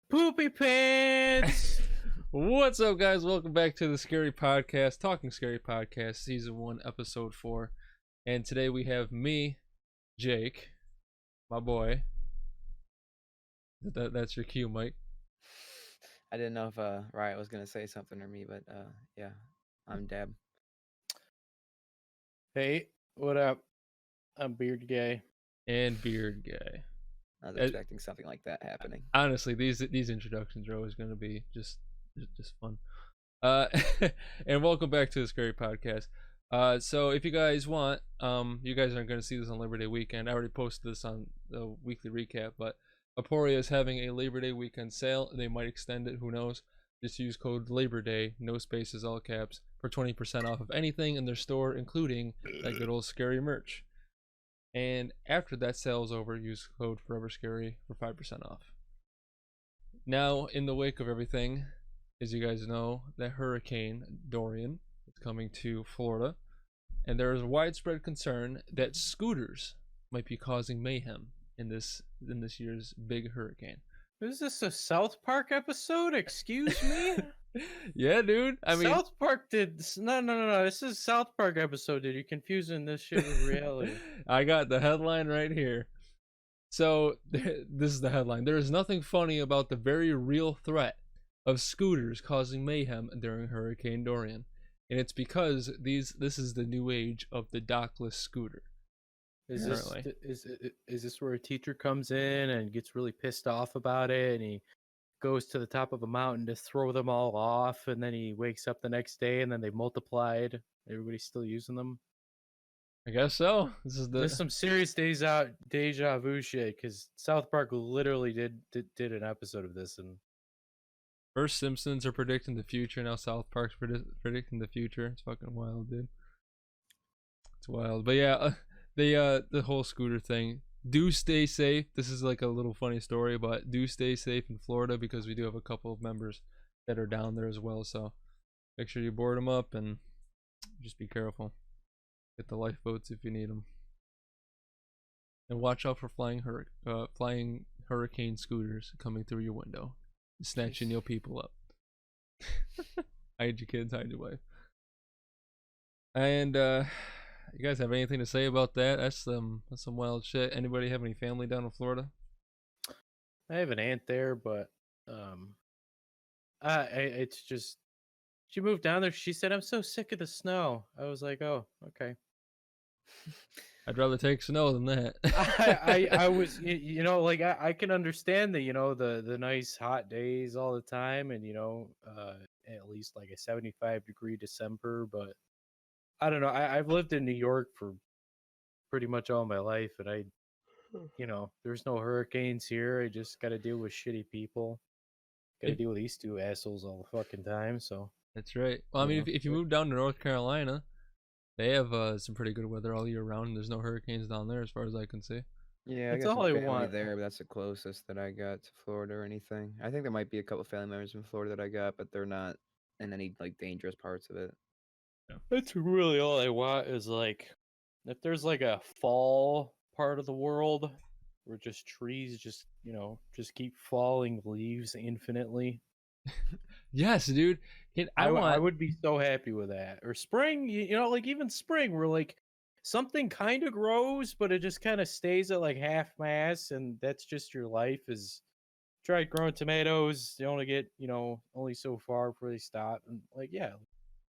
Poopy pants. What's up, guys? Welcome back to the ScaRy Podcast, Talking ScaRy Podcast, Season 1, Episode 4. And today we have me, Jake, my boy. That's your cue, Mike. I didn't know if Riot was gonna say something or me, but yeah, I'm Dab. Hey, what up? I'm Beard Guy. And Beard Guy. I was expecting something like that happening. Honestly, these introductions are always going to be just fun. And welcome back to the ScaRy Podcast. So if you guys want, you guys aren't going to see this on Labor Day weekend. I already posted this on the weekly recap, but Aporia is having a Labor Day weekend sale. They might extend it, who knows. Just use code Labor Day, no spaces, all caps, for 20% off of anything in their store, including that good old ScaRy merch. And after that sale is over, use code Forever ScaRy for 5% off. Now, in the wake of everything, as you guys know, that Hurricane Dorian is coming to Florida, and there is widespread concern that scooters might be causing mayhem in this year's big hurricane. Is this a South Park episode? Excuse me? Yeah, dude. I mean, South Park did no. This is a South Park episode, dude. You're confusing this shit with reality. I got the headline right here. So this is the headline. There is nothing funny about the very real threat of scooters causing mayhem during Hurricane Dorian, and it's because this is the new age of the dockless scooter. Is this where a teacher comes in and gets really pissed off about it, and he goes to the top of a mountain to throw them all off, and then he wakes up the next day and then they've multiplied? Everybody's still using them? I guess so. There's some serious deja vu shit, because South Park literally did an episode of this, and first Simpsons are predicting the future, now South Park's predicting the future. It's fucking wild, dude. It's wild. But yeah, the whole scooter thing. Do stay safe. This is like a little funny story, but do stay safe in Florida, because we do have a couple of members that are down there as well. So make sure you board them up and just be careful. Get the lifeboats if you need them. And watch out for flying hurricane scooters coming through your window, snatching your people up. Hide your kids, hide your wife. And you guys have anything to say about that? That's some wild shit. Anybody have any family down in Florida? I have an aunt there, but it's just, she moved down there. She said, "I'm so sick of the snow." I was like, "Oh, okay." I'd rather take snow than that. I was, like, I can understand the nice hot days all the time, and at least like a 75-degree December, but I don't know. I've lived in New York for pretty much all my life, and there's no hurricanes here. I just got to deal with shitty people. Got to deal with these two assholes all the fucking time. So that's right. Well, I mean, if you move down to North Carolina, they have some pretty good weather all year round, and there's no hurricanes down there as far as I can see. Yeah, that's I got all some I family want there, but that's the closest that I got to Florida or anything. I think there might be a couple family members in Florida that I got, but they're not in any like dangerous parts of it. That's really all I want, is like, if there's like a fall part of the world where just trees just keep falling leaves infinitely. Yes, dude. I would be so happy with that. Or spring, like even spring, where like something kind of grows, but it just kind of stays at like half mass, and that's just your life. Is tried growing tomatoes, they only get only so far before they stop, and like, yeah.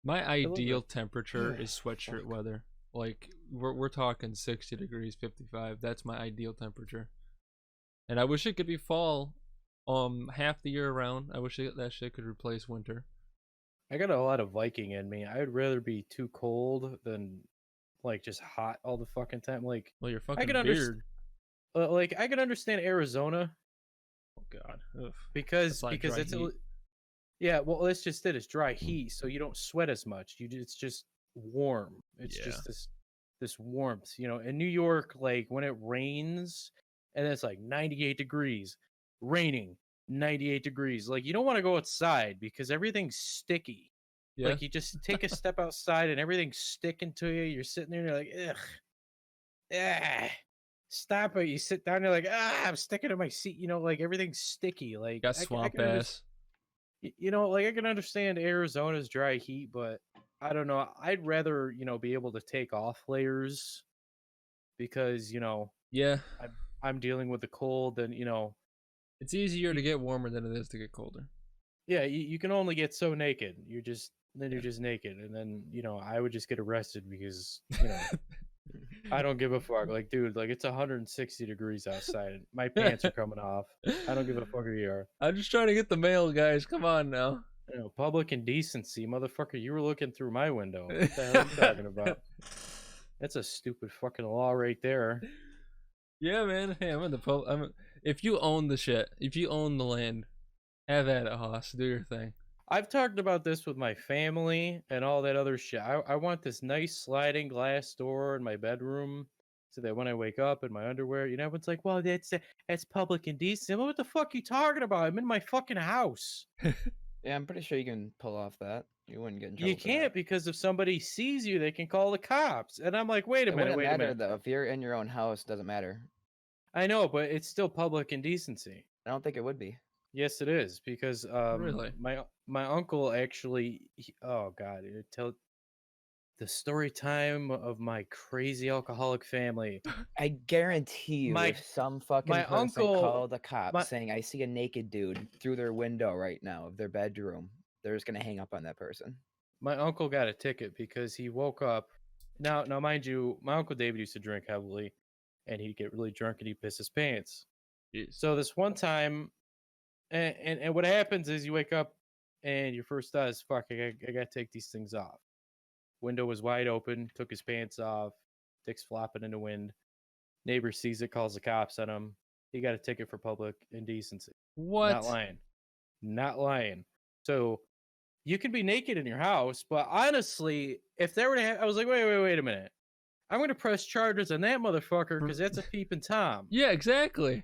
My ideal temperature is sweatshirt weather. Like we're talking 60 degrees, 55. That's my ideal temperature. And I wish it could be fall half the year around. I wish that shit could replace winter. I got a lot of Viking in me. I'd rather be too cold than like just hot all the fucking time. Like, well, you're fucking weird. Like, I can understand Arizona. Oh god. Ugh. Because it's yeah, well, it's just it. It's dry heat, so you don't sweat as much. It's just warm. It's just this warmth. In New York, like when it rains and it's like 98 degrees, raining, 98 degrees. Like, you don't want to go outside because everything's sticky. Yeah. Like, you just take a step outside and everything's sticking to you. You're sitting there and you're like, ugh. stop it. You sit down, you're like, I'm sticking to my seat. You know, like everything's sticky. Like Got I swamp can ass. you know, like I can understand Arizona's dry heat, but I don't know. I'd rather, you know, be able to take off layers because, you know, Yeah, I'm dealing with the cold and, you know, it's easier to you, get warmer than it is to get colder. yeah, you can only get so naked. You're just then you're Yeah. just naked, and then you know I would just get arrested because you know I don't give a fuck. Like, dude, like it's 160 degrees outside. My pants are coming off. I don't give a fuck who you are. I'm just trying to get the mail, guys. Come on now. You know, public indecency, motherfucker. You were looking through my window. What the hell are you talking about? That's a stupid fucking law right there. Yeah, man. Hey, I'm in the pub. If you own the shit, if you own the land, have at it, Hoss. Do your thing. I've talked about this with my family and all that other shit. I want this nice sliding glass door in my bedroom so that when I wake up in my underwear, you know, everyone's like, well, that's public indecency. What the fuck are you talking about? I'm in my fucking house. Yeah, I'm pretty sure you can pull off that. You wouldn't get in trouble You for can't that. because if somebody sees you, they can call the cops. And I'm like, wait a It minute, wouldn't wait a matter minute. though. If you're in your own house, doesn't matter. I know, but it's still public indecency. I don't think it would be. Yes, it is because Really? my uncle actually oh god, tell the story time of my crazy alcoholic family. I guarantee you, My if some fucking my person uncle called the cops my saying, "I see a naked dude through their window right now of their bedroom," they're just gonna hang up on that person. my uncle got a ticket because he woke up. Now mind you, my uncle David used to drink heavily, and he'd get really drunk and he'd piss his pants. Jeez. So this one time, and what happens is you wake up and your first thought is, "Fuck, I gotta take these things off." Window was wide open, took his pants off, dick's flopping in the wind. Neighbor sees it, calls the cops on him. He got a ticket for public indecency. What? Not lying. Not lying. So you can be naked in your house, but honestly, if there were to I was like, wait a minute. I'm going to press charges on that motherfucker because that's a peeping Tom. Yeah, exactly.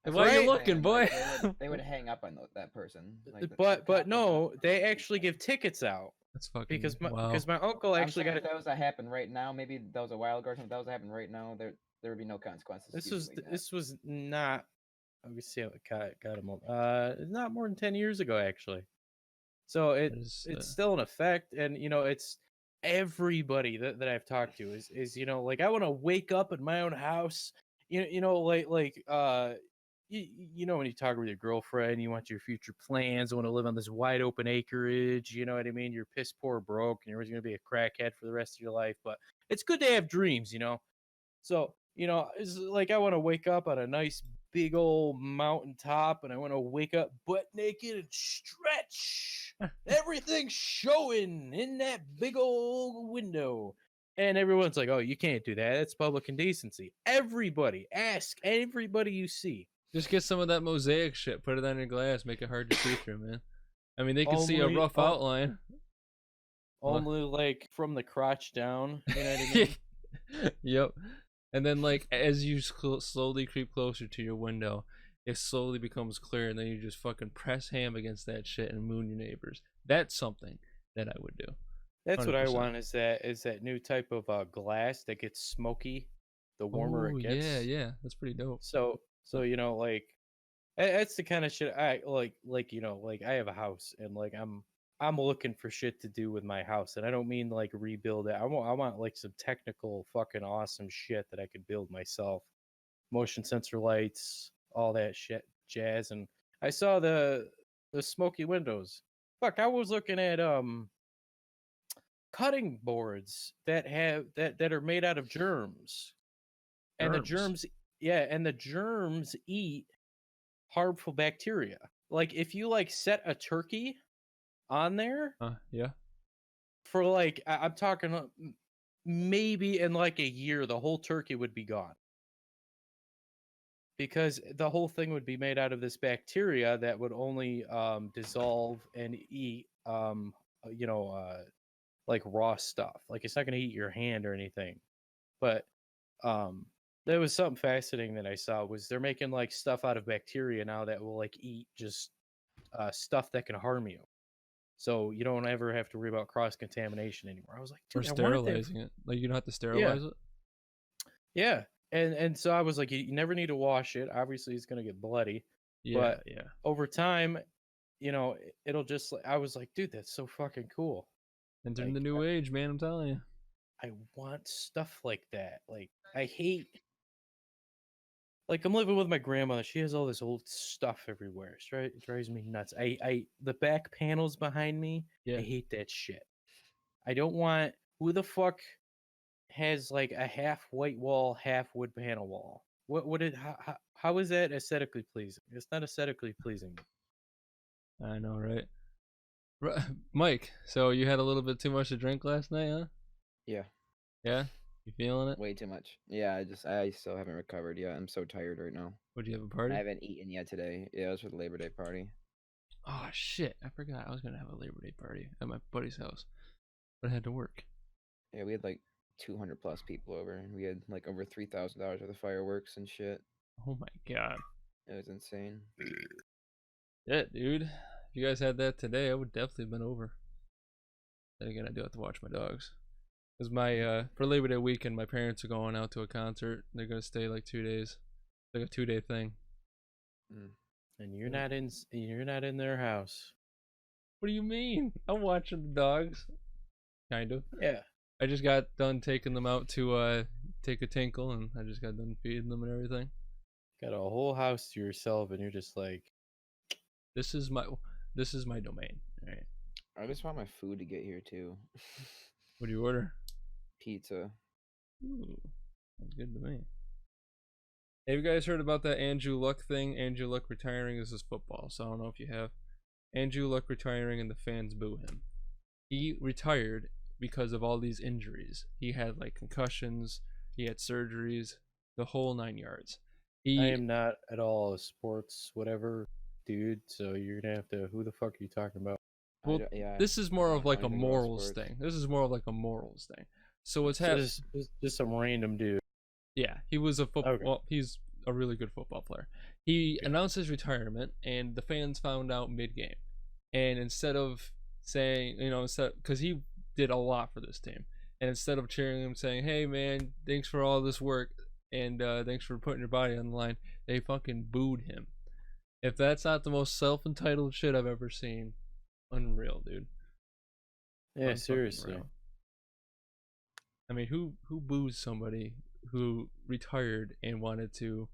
That's Why what are you I'm looking, saying, boy? like, they would hang up on that person. Like, the But cop would no, not- they actually give tickets out That's fucking because wow. my uncle I'm actually saying got if that was to happen right now, maybe that was a while ago or something. If that was to happen right now, there would be no consequences. this was not. Let me see how it got him. Not more than 10 years ago actually. So it's still in effect, and you know it's everybody that I've talked to is you know like I want to wake up in my own house. You know you know when you talk with your girlfriend, you want your future plans, want to live on this wide open acreage. You know what I mean? You're piss poor broke, and you're always gonna be a crackhead for the rest of your life. But it's good to have dreams, you know. So, you know, it's like I want to wake up on a nice big old mountaintop and I want to wake up butt naked and stretch. Everything's showing in that big old window. And everyone's like, oh, you can't do that. That's public indecency. Everybody, ask everybody you see. Just get some of that mosaic shit, put it on your glass, make it hard to see through, man. I mean, they can see a rough outline. Only like from the crotch down. You know what I mean? Yep. And then, like, as you slowly creep closer to your window, it slowly becomes clear, and then you just fucking press ham against that shit and moon your neighbors. That's something that I would do. That's 100%. What I want is that new type of glass that gets smoky. The warmer it gets. Yeah, that's pretty dope. So you know, like that's the kind of shit I like you know, like I have a house and like I'm looking for shit to do with my house, and I don't mean like rebuild it. I want like some technical fucking awesome shit that I could build myself. Motion sensor lights, all that shit jazz. And I saw the smoky windows. Fuck, I was looking at cutting boards that are made out of germs. And the germs eat harmful bacteria. Like if you like set a turkey on there, yeah, for like I'm talking maybe in like a year the whole turkey would be gone because the whole thing would be made out of this bacteria that would only dissolve and eat you know like raw stuff. Like it's not going to eat your hand or anything. But there was something fascinating that I saw was they're making like stuff out of bacteria now that will like eat just stuff that can harm you. So you don't ever have to worry about cross-contamination anymore. I was like, dude, or sterilizing it. Like you don't have to sterilize it? Yeah. and so I was like, you never need to wash it. Obviously, it's gonna get bloody, Yeah, but yeah. over time, it'll just. I was like, dude, that's so fucking cool. Entering the Like, new age, man. I'm telling you. I want stuff like that. Like, I hate. Like, I'm living with my grandmother. She has all this old stuff everywhere. It drives me nuts. The back panels behind me. Yeah. I hate that shit. I don't want. Who the fuck has like a half white wall, half wood panel wall? How is that aesthetically pleasing? It's not aesthetically pleasing. I know, right? Mike, so you had a little bit too much to drink last night, huh? Yeah, Yeah? You feeling it? way too much. Yeah, I still haven't recovered yet. I'm so tired right now. Would you have a I party? haven't eaten yet today. Yeah, it was for the Labor Day party. Oh shit! I forgot I was gonna have a Labor Day party at my buddy's house, but I had to work. Yeah, we had like 200 plus people over, and we had like over $3,000 worth of fireworks and shit. Oh my god! It was insane. Yeah, dude. If you guys had that today, I would definitely have been over. Then again, I do have to watch my dogs. Cause my for Labor Day weekend, my parents are going out to a concert. They're gonna stay like 2 days, like a 2-day thing. And you're not in their house. What do you mean? I'm watching the dogs. Kind of. Yeah. I just got done taking them out to take a tinkle, and I just got done feeding them and everything. Got a whole house to yourself, and you're just like, This is my domain. All right. I just want my food to get here too. What do you order? Pizza. Ooh, that's good to me. Have you guys heard about that Andrew Luck thing? Andrew Luck retiring. This is football, so I don't know if you have. Andrew Luck retiring and the fans boo him. He retired because of all these injuries. He had like concussions, he had surgeries, the whole 9 yards. I am not at all a sports whatever dude, so you're gonna have to. Who the fuck are you talking about? Well, yeah, this is more of like a anything about morals sports. thing. This is more of like a morals thing. So what's happening? Just some random dude. Yeah, he was a football. Okay. Well, he's a really good football player. He announced his retirement, and the fans found out mid-game. And instead of saying, because he did a lot for this team, and instead of cheering him, saying, "Hey man, thanks for all this work, and thanks for putting your body on the line," they fucking booed him. If that's not the most self-entitled shit I've ever seen, unreal, dude. Yeah, seriously. Unreal. I mean, who boos somebody who retired and wanted to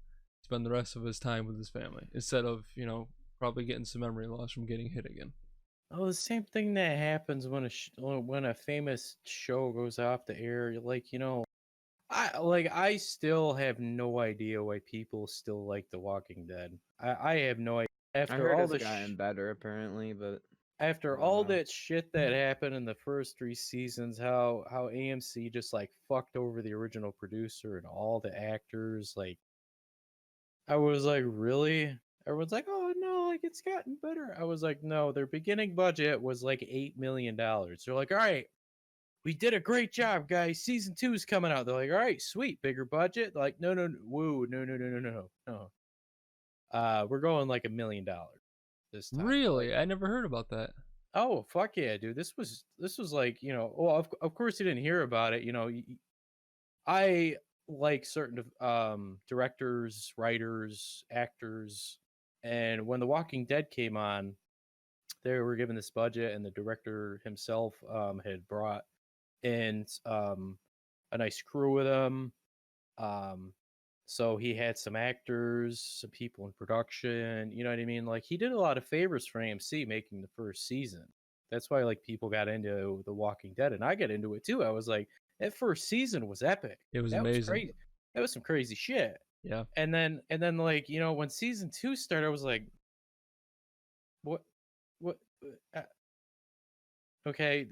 spend the rest of his time with his family instead of, probably getting some memory loss from getting hit again? Oh, the same thing that happens when a famous show goes off the air. Like, I still have no idea why people still like The Walking Dead. I have no idea. I heard it's gotten better apparently, but after all that shit that happened in the first 3 seasons, how AMC just like fucked over the original producer and all the actors, like I was like, really? Everyone's like, oh no, like it's gotten better. I was like, no, their beginning budget was like $8 million. They're like, all right, we did a great job, guys. Season 2 is coming out. They're like, all right, sweet, bigger budget. They're like, no, woo, no. We're going like $1 million this time. Really? Like, I never heard about that. oh fuck yeah, dude! This was like, well, of course you didn't hear about it. I like certain directors, writers, actors, and when The Walking Dead came on, they were given this budget, and the director himself had brought in a nice crew with him. So he had some actors, some people in production, you know what I mean? Like he did a lot of favors for AMC making the first season. That's why like people got into The Walking Dead, and I got into it too. I was like, that first season was epic. It was That was amazing. crazy. That was some crazy shit. Yeah. And then like, when season 2 started, I was like, what okay,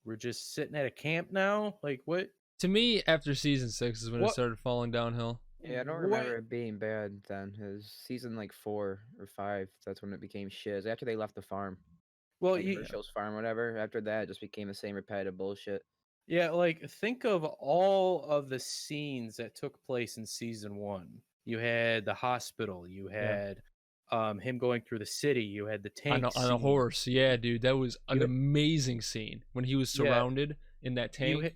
we're just sitting at a camp now? Like what? To me, after season 6 is when it started falling downhill. Yeah, I don't remember it being bad then. It was season like 4 or 5. That's when it became shit. After they left the farm. Well, like Herschel's farm, whatever. After that, it just became the same repetitive bullshit. Yeah, like think of all of the scenes that took place in season 1. You had the hospital. You had him going through the city. You had the tank on a horse. Yeah, dude, that was an amazing scene when he was surrounded in that tank.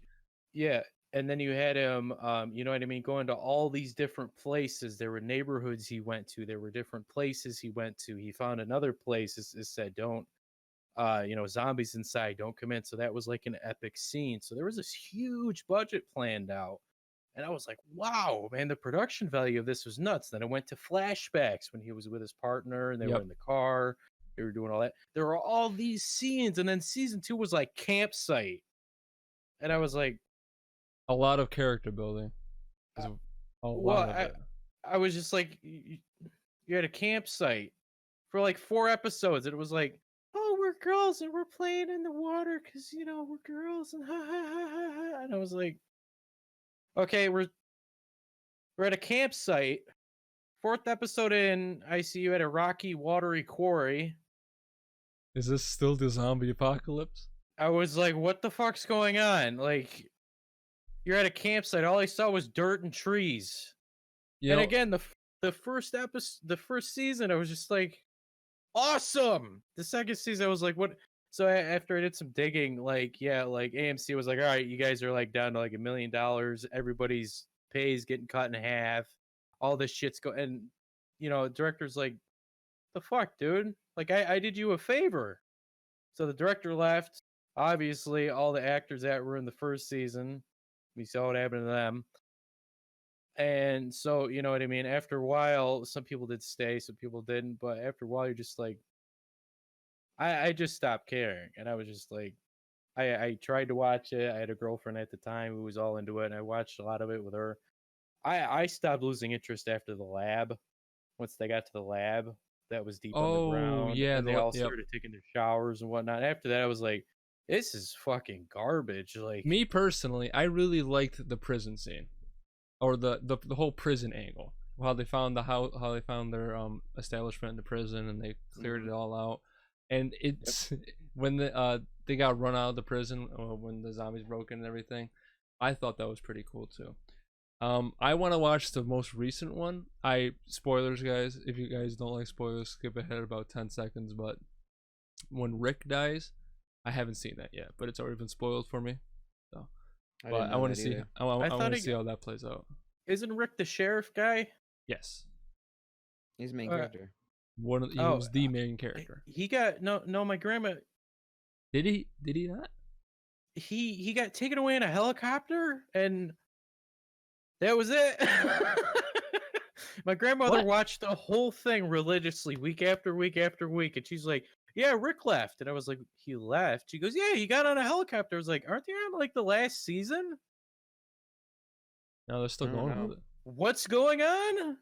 and then you had him, you know what I mean, going to all these different places. There were neighborhoods he went to. There were different places he went to. He found another place. It said, "Don't, zombies inside. Don't come in." So that was like an epic scene. So there was this huge budget planned out, and I was like, "Wow, man, the production value of this was nuts." Then it went to flashbacks when he was with his partner, and they were in the car. They were doing all that. There were all these scenes, and then season 2 was like campsite, and I was like, A lot of character building. A lot of it. I was just like, you had a campsite for like 4 episodes, and it was like, "Oh, we're girls and we're playing in the water because we're girls," and ha ha ha ha ha. And I was like, okay, we're at a campsite. 4th episode in, I see you at a rocky, watery quarry. Is this still the zombie apocalypse? I was like, what the fuck's going on? Like, you're at a campsite. All I saw was dirt and trees. And again, the first episode, the first season, I was just like, awesome. The second season, I was like, what? So after I did some digging, like, yeah, like AMC was like, all right, you guys are like down to like $1 million. Everybody's pay is getting cut in half. All this shit's going, and director's like, the fuck, dude? Like, I did you a favor. So the director left. Obviously, all the actors that were in the first season, we saw what happened to them. And so, you know what I mean? After a while, some people did stay, some people didn't. But after a while, you're just like, I just stopped caring. And I was just like, I tried to watch it. I had a girlfriend at the time who was all into it, and I watched a lot of it with her. I stopped losing interest after the lab. Once they got to the lab, that was deep underground. Yeah, and they all started taking their showers and whatnot. After that, I was like, this is fucking garbage. Like, me personally, I really liked the prison scene, or the whole prison angle. How they found how they found their establishment in the prison, and they cleared it all out. And it's when they got run out of the prison, when the zombies broke in and everything. I thought that was pretty cool too. I want to watch the most recent one. Spoilers, guys. If you guys don't like spoilers, skip ahead about 10 seconds. But when Rick dies, I haven't seen that yet, but it's already been spoiled for me. So, I want to see. I want to see how that plays out. Isn't Rick the sheriff guy? Yes, he's the main character. He was the main character. He got no. My grandma. Did he not? He got taken away in a helicopter, and that was it. My grandmother watched the whole thing religiously, week after week after week, and she's like, "Yeah, Rick left," and I was like, "He left?" She goes, "Yeah, he got on a helicopter." I was like, "Aren't they on like the last season?" No, they're still going with it. What's going on?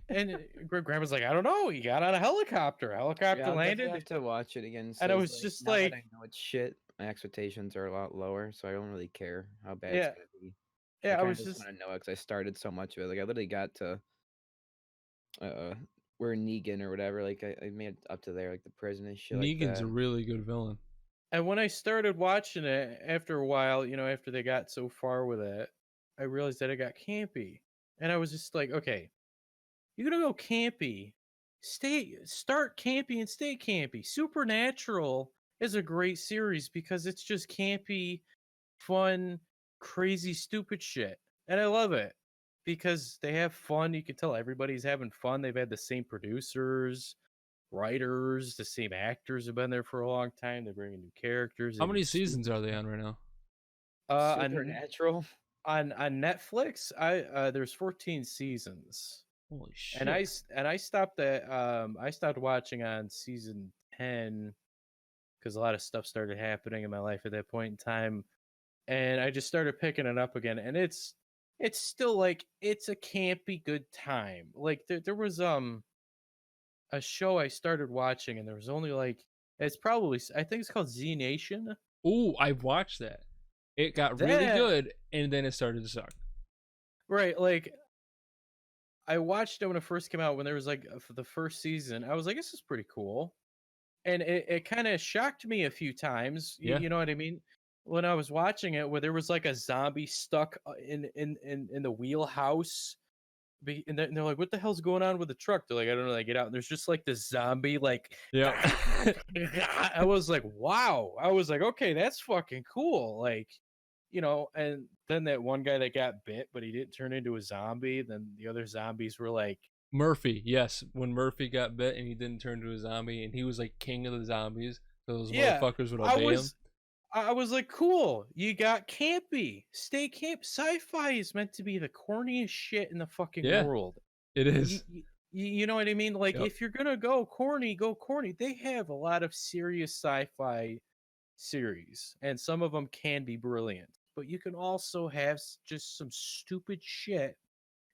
And grandma's like, I don't know. He got on a helicopter. Helicopter landed. I have to watch it again. And I was just like, I know it's shit. My expectations are a lot lower, so I don't really care how bad yeah, it's gonna be. Yeah, I was just want to know it because I started so much of it. Like I literally got to where Negan or whatever. Like I made it up to there, like the prison and shit. Negan's a really good villain. And when I started watching it, after a while, after they got so far with it, I realized that it got campy. And I was just like, okay, you're gonna go campy. Start campy and stay campy. Supernatural is a great series because it's just campy, fun, crazy, stupid shit. And I love it because they have fun. You can tell everybody's having fun. They've had the same producers, writers, the same actors have been there for a long time. They're bringing new characters. How many seasons are they on right now? Supernatural on Netflix. There's 14 seasons. Holy shit! And I stopped I stopped watching on season 10 because a lot of stuff started happening in my life at that point in time, and I just started picking it up again. And it's still like it's a campy good time. Like there was a show I started watching, and there was only like I think it's called Z Nation. Ooh, I watched that. It got really good, and then it started to suck. Right, like I watched it when it first came out. When there was like for the first season, I was like, "This is pretty cool," and it kind of shocked me a few times. Yeah. You know what I mean? When I was watching it, where there was like a zombie stuck in the wheelhouse. And they're like, what the hell's going on with the truck? They're like, I don't know. They get out, and there's just like this zombie, like, yeah. I was like, wow. I was like, okay, that's fucking cool. Like, and then that one guy that got bit, but he didn't turn into a zombie. Then the other zombies were like, Murphy, yes, when Murphy got bit and he didn't turn into a zombie, and he was like king of the zombies, so those yeah, motherfuckers would I obey him. was, I was like, cool. You got campy, stay camp. Sci-fi is meant to be the corniest shit in the fucking Yeah. world. It You, is. you know what I mean? Like, Yep. if you're gonna go corny, go corny. They have a lot of serious sci-fi series, and some of them can be brilliant. But you can also have just some stupid shit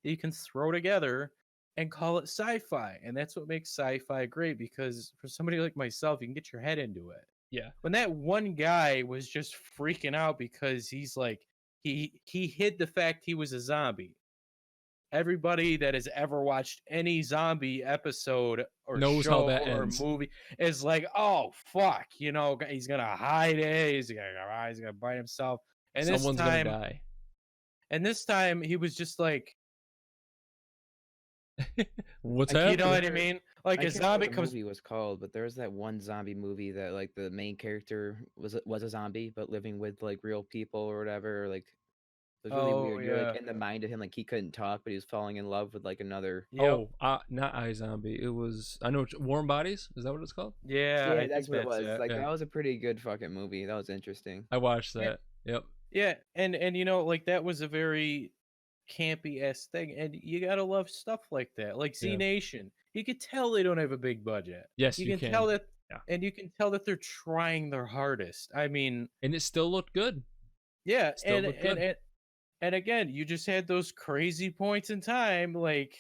that you can throw together and call it sci-fi, and that's what makes sci-fi great. Because for somebody like myself, you can get your head into it. Yeah. When that one guy was just freaking out because he's like, he hid the fact he was a zombie. Everybody that has ever watched any zombie episode or Knows how show that or ends. movie is like, oh fuck, he's gonna hide it, he's gonna bite himself. And Someone's this time, gonna die. and this time he was just like, What's you happening? know what I mean? Like I a can't remember zombie what the comes. movie was called, but there was that one zombie movie that like the main character was a zombie, but living with like real people or whatever. Or, like it was really Oh weird. You're like yeah, in the mind of him, like he couldn't talk, but he was falling in love with like another. yep, Oh, not iZombie. It was, I know, Warm Bodies. Is that what it's called? yeah. Yeah, I that's think what it that's was. it. Like Yeah. that was a pretty good fucking movie. That was interesting. I watched And, that. Yep. yeah, and like that was a very campy ass thing, and you gotta love stuff like that. Like Z Yeah. Nation, you could tell they don't have a big budget. Yes, You you can tell can. that, Yeah. and you can tell that they're trying their hardest. I mean, And it still looked good. yeah, Still and looked good. and again, you just had those crazy points in time, like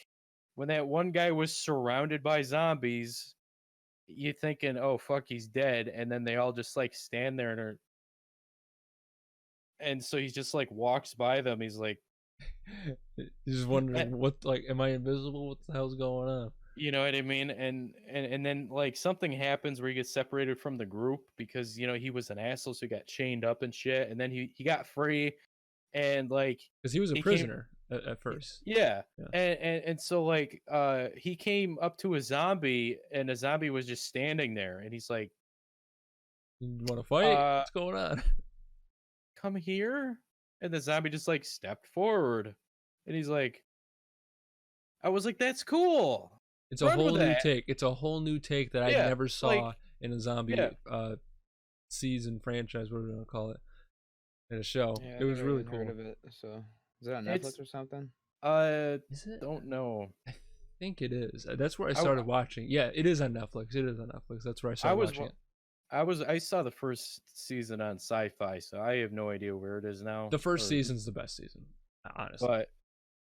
when that one guy was surrounded by zombies. You thinking, oh fuck, he's dead, and then they all just like stand there and are, and so he just like walks by them. He's like, You're just wondering what, like, am I invisible? What the hell's going on? you know what I mean? And then like something happens where he gets separated from the group because he was an asshole, so he got chained up and shit. And then he got free, and like Because he was a he came, prisoner at first. yeah. Yeah. And so like he came up to a zombie, and a zombie was just standing there, and he's like, You want to fight? What's going on? come here. And the zombie just like stepped forward, and he's like, I was like, that's cool. It's a Run whole with new that. take. It's a whole new take that I Yeah, never saw like, in a zombie yeah. season franchise, whatever you want to call it, in a show. Yeah, It was really heard cool. of it. So is it on Netflix It's or something? Is it? don't know. I think it is. That's where I I- started watching. Yeah, it is on Netflix. It is on Netflix. That's where I started watching it. I saw the first season on Sci-Fi, so I have no idea where it is now. The first season's the best season, honestly. But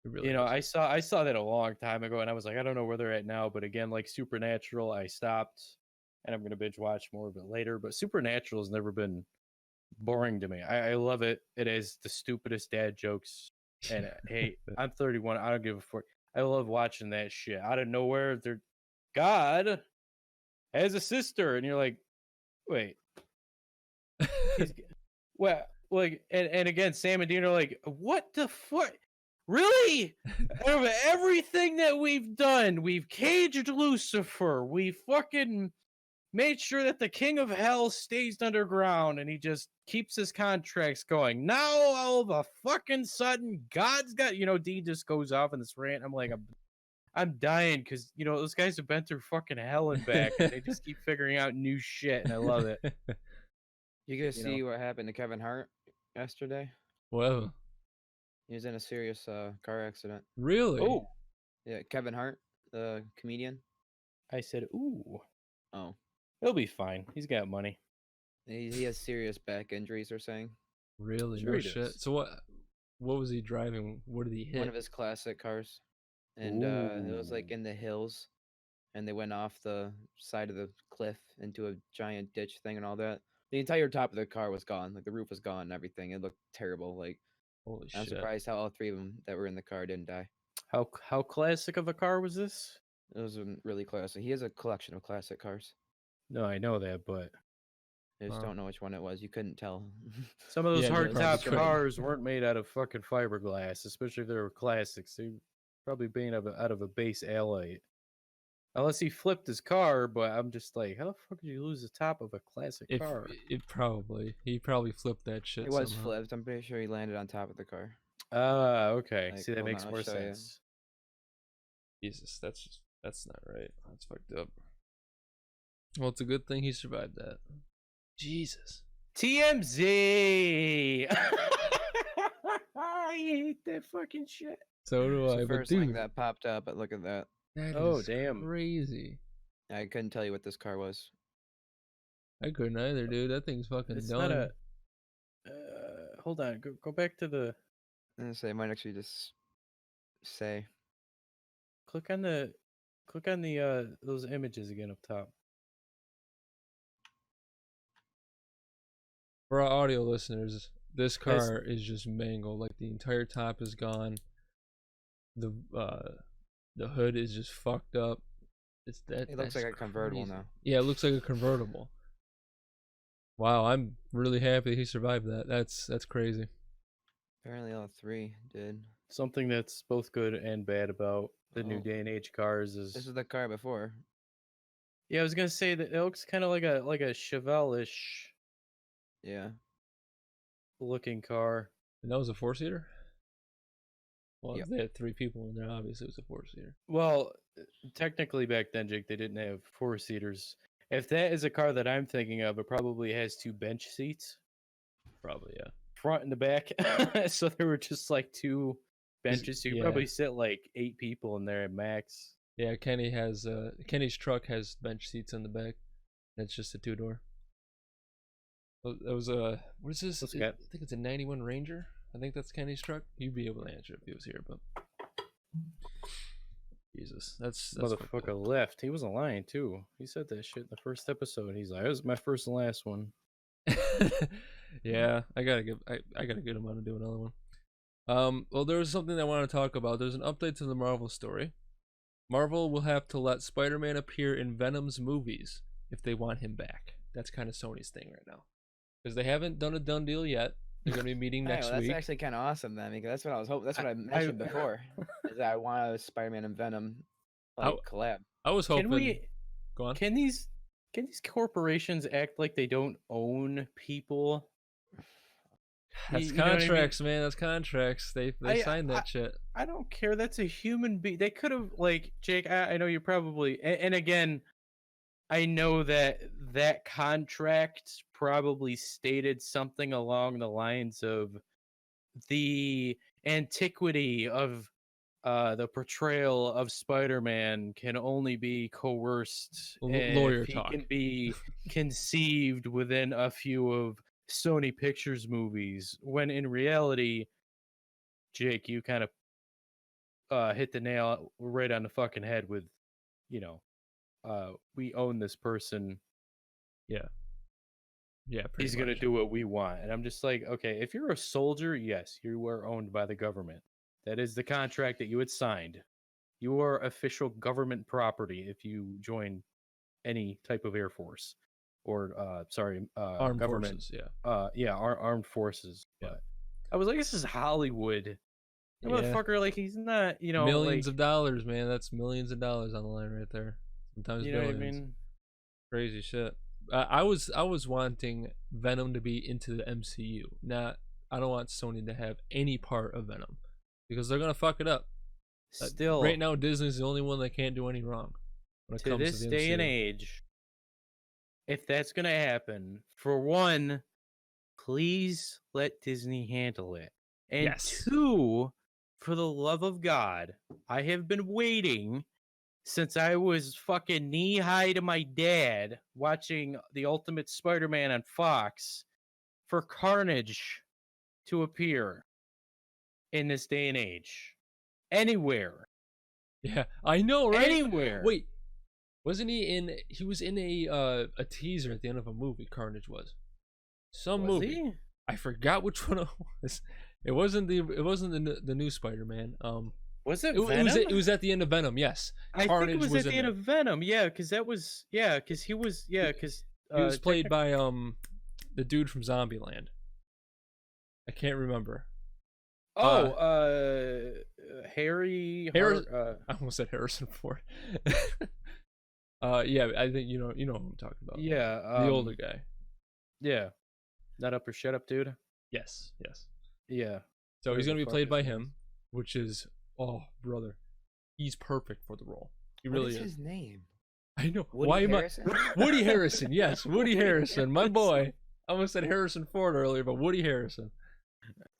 it really is. I saw that a long time ago, and I was like, I don't know where they're at now. But again, like Supernatural, I stopped, and I'm gonna binge watch more of it later. But Supernatural has never been boring to me. I love it. It is the stupidest dad jokes. And hey, I'm 31. I don't give a fuck. I love watching that shit. Out of nowhere, they're God has a sister, and you're like, wait. Well, like, and again, Sam and Dean are like, what the fuck? Really? Out of everything that we've done, we've caged Lucifer. We fucking made sure that the king of hell stays underground, and he just keeps his contracts going. Now, all of a fucking sudden, God's got, Dean just goes off in this rant. I'm like, I'm dying because, those guys have been through fucking hell and back, and they just keep figuring out new shit, and I love it. You guys see what happened to Kevin Hart yesterday? Well, He was in a serious car accident. really? Oh, Yeah, Kevin Hart, the comedian. I said, ooh, Oh, he'll be fine. He's got money. he has serious back injuries. They're saying Really? Sure No he shit. does. So what was he driving? What did he hit? one of his classic cars, and it was like Ooh. in the hills, and they went off the side of the cliff into a giant ditch thing and all that. The entire top of the car was gone. Like the roof was gone and everything. It looked terrible. Like Holy I'm shit. surprised how all three of them that were in the car didn't die. How classic of a car was this? It was really classic. He has a collection of classic cars. No, I know that, but I just Wow. don't know which one it was. You couldn't tell. some of those Yeah, hard probably top couldn't. cars weren't made out of fucking fiberglass, especially if they were classics. They probably being out of a base alloy. Unless he flipped his car, but I'm just like, how the fuck did you lose the top of a classic If car? he probably flipped that shit It was somehow. flipped. I'm pretty sure he landed on top of the car. Okay. Like, See, that hold makes on, I'll more show you. sense. Jesus, that's not right. That's fucked up. Well, it's a good thing he survived that. Jesus. TMZ. I hate that fucking shit. So do It's I. the But first link dude, that popped up, but look at that. that Oh, is damn. crazy. I couldn't tell you what this car was. I couldn't either, dude. That thing's fucking It's done. not a. Hold on. Go back to the. I'm gonna say it might actually just say. Click on the those images again up top. For our audio listeners, this car is just mangled. Like the entire top is gone. The hood is just fucked up. It looks like a convertible now. Yeah, it looks like a convertible. Wow, I'm really happy he survived that. That's crazy. Apparently all three did. Something that's both good and bad about the new Oh. day and age cars This is. is the car before. Yeah, I was gonna say that it looks kind of like a Chevelle-ish Yeah. looking car. And that was a 4-seater? Well, Yep. if they had 3 people in there, obviously it was a 4-seater. Well, technically back then, Jake, they didn't have 4-seaters. If that is a car that I'm thinking of, it probably has 2 bench seats, Probably, yeah. front and the back. So there were just like 2 benches. So you could yeah. probably sit like 8 people in there at max. Yeah, Kenny's truck has bench seats in the back. It's just a 2-door. It was a what is this? I think it's a 91 Ranger. I think that's Kenny's truck. You'd be able to answer if he was here, but Jesus, that's Motherfucker left. He wasn't lying too. He said that shit in the first episode. He's like, "It was my first and last one." Yeah, I gotta get him on to do another one. Well, there was something I want to talk about. There's an update to the Marvel story. Marvel will have to let Spider-Man appear in Venom's movies if they want him back. That's kind of Sony's thing right now, because they haven't done a done deal yet. They're gonna be meeting next that's week. actually kind of awesome then, because that's what I was hoping. That's what I mentioned before. Is that I want a Spider-Man and Venom collab. I was hoping. Go on. Can these corporations act like they don't own people? That's contracts, man. That's contracts. They signed that shit. I don't care. That's a human being. They could have, like, Jake. I know you're probably, and again, I know that contract probably stated something along the lines of the antiquity of the portrayal of Spider-Man can only be coerced lawyer if he talk. can be conceived within a few of Sony Pictures movies, when in reality, Jake, you kind of hit the nail right on the fucking head with, we own this person. Yeah, he's gonna do what we want. And I'm just like, okay, if you're a soldier, yes, you are owned by the government. That is the contract that you had signed. You are official government property if you join any type of Air Force or armed government forces. Armed forces. Yeah. But I was like, this is Hollywood. The motherfucker, like, he's not, millions of dollars, man. That's millions of dollars on the line right there. Sometimes you billions. Know what I mean? Crazy shit. I was wanting Venom to be into the MCU. I don't want Sony to have any part of Venom, because they're gonna fuck it up. Still, right now Disney's the only one that can't do any wrong when it comes to this the day MCU. and age. If that's gonna happen, for one, please let Disney handle it, and two, for the love of God, I have been waiting since I was fucking knee high to my dad watching the Ultimate Spider-Man on Fox for Carnage to appear in this day and age. Anywhere. Yeah, I know, right? Anywhere. Wait, wasn't he in? He was in a teaser at the end of a movie. Carnage was some movie. He? I forgot which one it was. It wasn't the new Spider-Man. Was it Venom? It was at the end of Venom. Yes, I think it was at the end of Venom. Yeah, because that was because he was because he was played by the dude from Zombieland. I can't remember. Oh, Harry. I almost said Harrison Ford. Yeah, I think you know who I'm talking about. Yeah, The older guy. Yeah, Nut Up or Shut Up, dude. Yes. Yeah. So he's Whatever gonna the be fuck played his by name him, which is brother, he's perfect for the role. He What really is is. his name? I know. Woody Why am Harrelson? Woody Harrelson? Yes, Woody Harrelson, my boy. I almost said Harrison Ford earlier, but Woody Harrelson.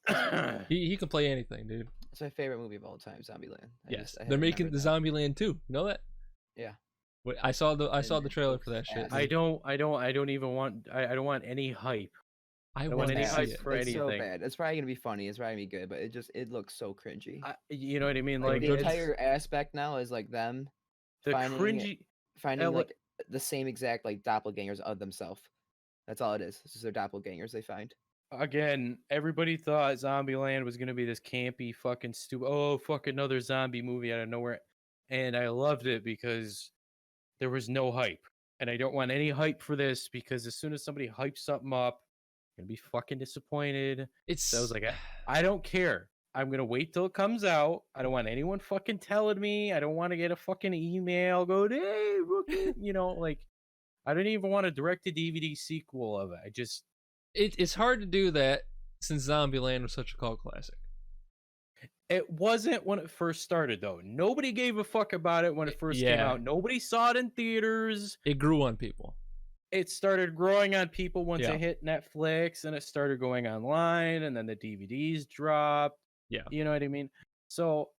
is. He can play anything, dude. It's my favorite movie of all time, Zombieland. Yes, I had they're to making the remember that. Zombieland too. You know that? Yeah. Wait, I saw the And it trailer looks for that shit. ass. I don't even want. I don't want any hype. I don't want want to any see hype it. for It's so anything. bad. It's probably gonna be funny. It's probably gonna be good, but it looks so cringy. You know what I mean? Like Like the it's entire aspect now is like them the finding cringy. finding like- like the same exact like doppelgangers of themselves. That's all it is. It's just their doppelgangers they find. Again, everybody thought Zombieland was gonna be this campy, fucking stupid. Oh, fuck another zombie movie out of nowhere, and I loved it because there was no hype, and I don't want any hype for this because as soon as somebody hypes something up, I'm gonna be fucking disappointed. It's So I was like, I don't care. I'm gonna wait till it comes out. I don't want anyone fucking telling me. I don't want to get a fucking email. Go, hey, rookie. You know, like I don't even want a direct-to-DVD sequel of it. I just it's hard to do that since Zombieland was such a cult classic. It wasn't when it first started, though. Nobody gave a fuck about it when it first came Yeah. out. Nobody saw it in theaters. It grew on people. It started growing on people once Yeah. it hit Netflix, and it started going online, and then the DVDs dropped. Yeah. You know what I mean? So,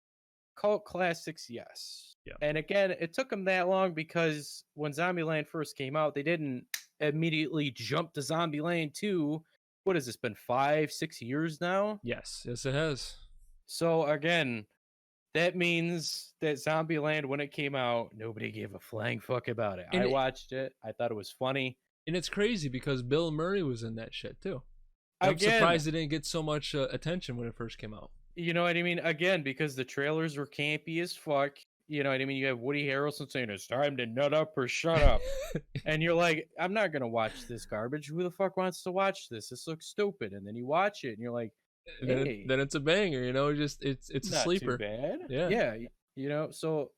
cult classics, yes. Yeah. And again, it took them that long because when Zombieland first came out, they didn't immediately jump to Zombieland 2. What has this been, 5-6 years now? Yes, it has. So again, that means that Zombieland, when it came out, nobody gave a flying fuck about it. And I watched it. I thought it was funny. And it's crazy because Bill Murray was in that shit too. I'm Again, surprised it didn't get so much attention when it first came out. You know what I mean? Again, because the trailers were campy as fuck. You know what I mean? You have Woody Harrelson saying, it's time to nut up or shut up. And you're like, I'm not going to watch this garbage. Who the fuck wants to watch this? This looks stupid. And then you watch it and you're like, hey, then it's a banger, you know, just it's a not sleeper. too bad. Yeah. You know, so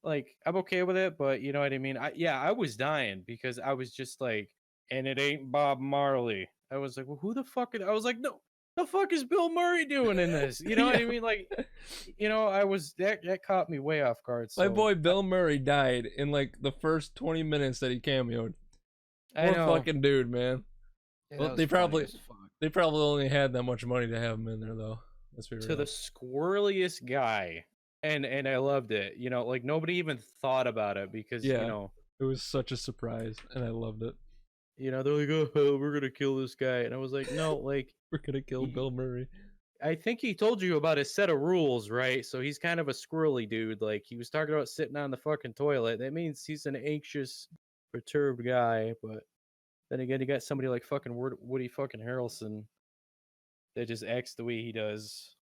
like I'm okay with it, but you know what I mean? I was dying because I was just like, and it ain't Bob Marley. I was like, well, who the fuck I was like, no, the fuck is Bill Murray doing in this? You know what I mean? Like, you know, I was that caught me way off guard. So My boy Bill Murray died in like the first 20 minutes that he cameoed. I know. Fucking dude, man. Yeah, Well, that they was funny probably as fuck. they probably only had that much money to have him in there though. Let's be real. To the squirreliest guy. And I loved it. You know, like nobody even thought about it because Yeah. you know, it was such a surprise and I loved it. you know, they're like, oh, we're gonna kill this guy. And I was like, no, like We're gonna kill Bill Murray. I think he told you about his set of rules, right? So he's kind of a squirrely dude. Like he was talking about sitting on the fucking toilet. That means he's an anxious, perturbed guy. But then again, you got somebody like fucking Woody fucking Harrelson that just acts the way he does.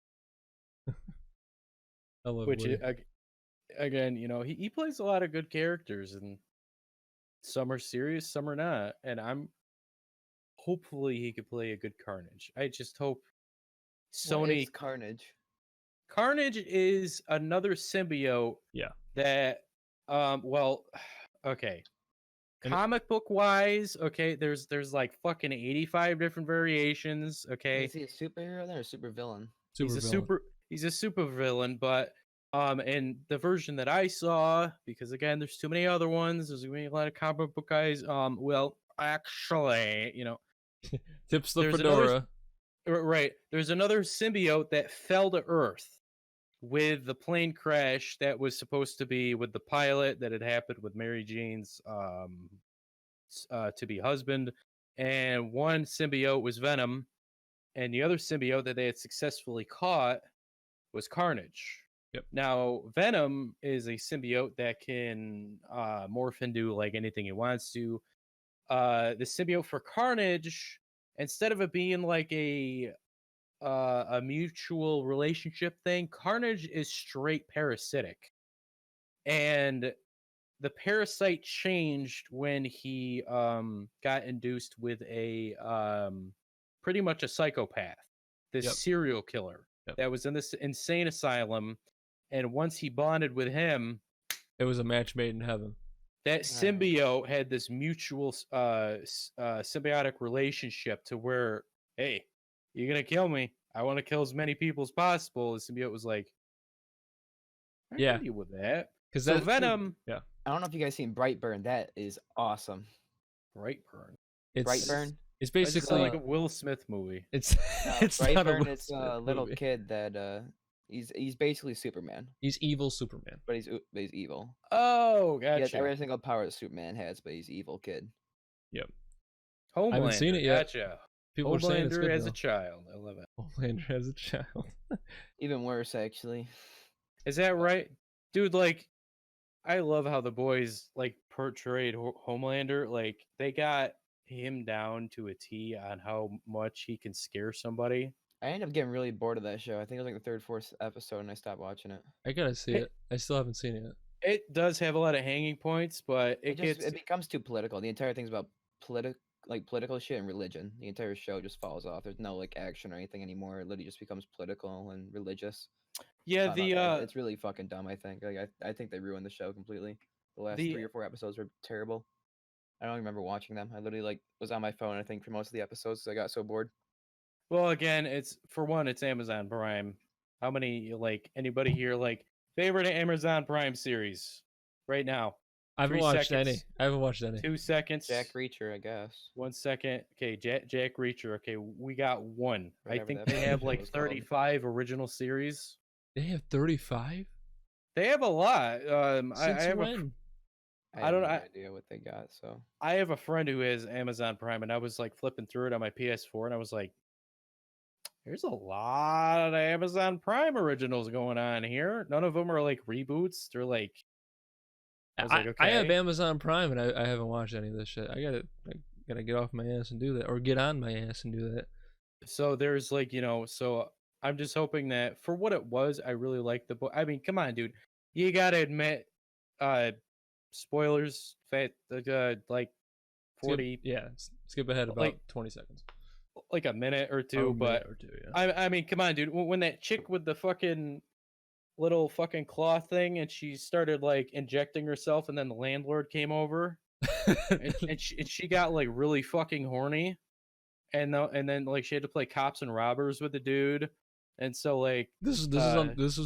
I love Which Woody. again, you know, he plays a lot of good characters, and some are serious, some are not. And I'm hopefully he could play a good Carnage. I just hope What Sony is Carnage? Carnage is another symbiote. Yeah. That well, okay. And Comic book wise, okay, there's like fucking 85 different variations, okay? Is he a superhero then or a super villain? He's a super villain, but in the version that I saw, because again, there's too many other ones, there's gonna be a lot of comic book guys. Well, actually, you know, Tips the there's fedora. right. There's another symbiote that fell to Earth with the plane crash that was supposed to be with the pilot that had happened with Mary Jane's to be husband, and one symbiote was Venom, and the other symbiote that they had successfully caught was Carnage. Yep. Now Venom is a symbiote that can morph into like anything he wants to. The symbiote for Carnage, instead of it being like a mutual relationship thing, Carnage is straight parasitic, and the parasite changed when he got induced with a pretty much a psychopath, this serial killer that was in this insane asylum, and once he bonded with him, It was a match made in heaven. that symbiote had this mutual symbiotic relationship to where, hey, you're gonna kill me. I want to kill as many people as possible. The symbiote was like, I'm Yeah. ready with that. Because So that Venom, yeah, I don't know if you guys seen Brightburn. That is awesome. Brightburn. it's Brightburn. it's That just sound basically like a Will Smith movie. it's No, it's not a Brightburn. Will It's Smith a little movie. kid that he's basically Superman, He's evil Superman. but he's evil. Oh, He has gotcha. every single power that Superman has, but he's evil kid. Yep. Homelander. I haven't seen it yet. Gotcha. People are saying it's Homelander good as though. a child. I love it. Homelander as a child. Even worse, actually. Is that right, dude? Like, I love how the boys like portrayed Homelander. Like, they got him down to a T on how much he can scare somebody. I ended up getting really bored of that show. I think it was like the third, fourth episode, and I stopped watching it. I gotta see it. I still haven't seen it yet. It does have a lot of hanging points, but It becomes too political. The entire thing's about political shit and religion. The entire show just falls off. There's no like action or anything anymore. It literally just becomes political and religious. yeah, It's really fucking dumb. I think. Like I think they ruined the show completely. The last The- 3 or 4 episodes were terrible. I don't remember watching them. I literally like was on my phone. I think for most of the episodes, 'cause I got so bored. well, again, it's for one, it's Amazon Prime. How many like anybody here like favorite Amazon Prime series right now? I haven't 3 watched seconds. any. I haven't watched any. 2 seconds. Jack Reacher, I guess. 1 second. Okay, Jack Reacher. Okay, we got one. I Whatever think that they fucking have show like was called. 35 original series. They have 35? They have a lot. I Since have when? I I have don't- no I- idea what they got. So I have a friend who has Amazon Prime, and I was like flipping through it on my PS4, and I was like, "There's a lot of Amazon Prime originals going on here. None of them are like reboots. They're like." I was like, I have okay. Amazon Prime and I haven't watched any of this shit. I gotta get off my ass and do that, or get on my ass and do that. So there's like, so I'm just hoping that for what it was, I really liked the book. I mean, come on, dude. You gotta admit, spoilers, like 40, Skip ahead about like- 20 seconds. like a minute or Or two, a but minute or two, yeah. I mean, come on, dude. When that chick with the fucking little fucking claw thing, and she started like injecting herself, and then the landlord came over, and she got like really fucking horny, and then like she had to play cops and robbers with the dude, and so like this is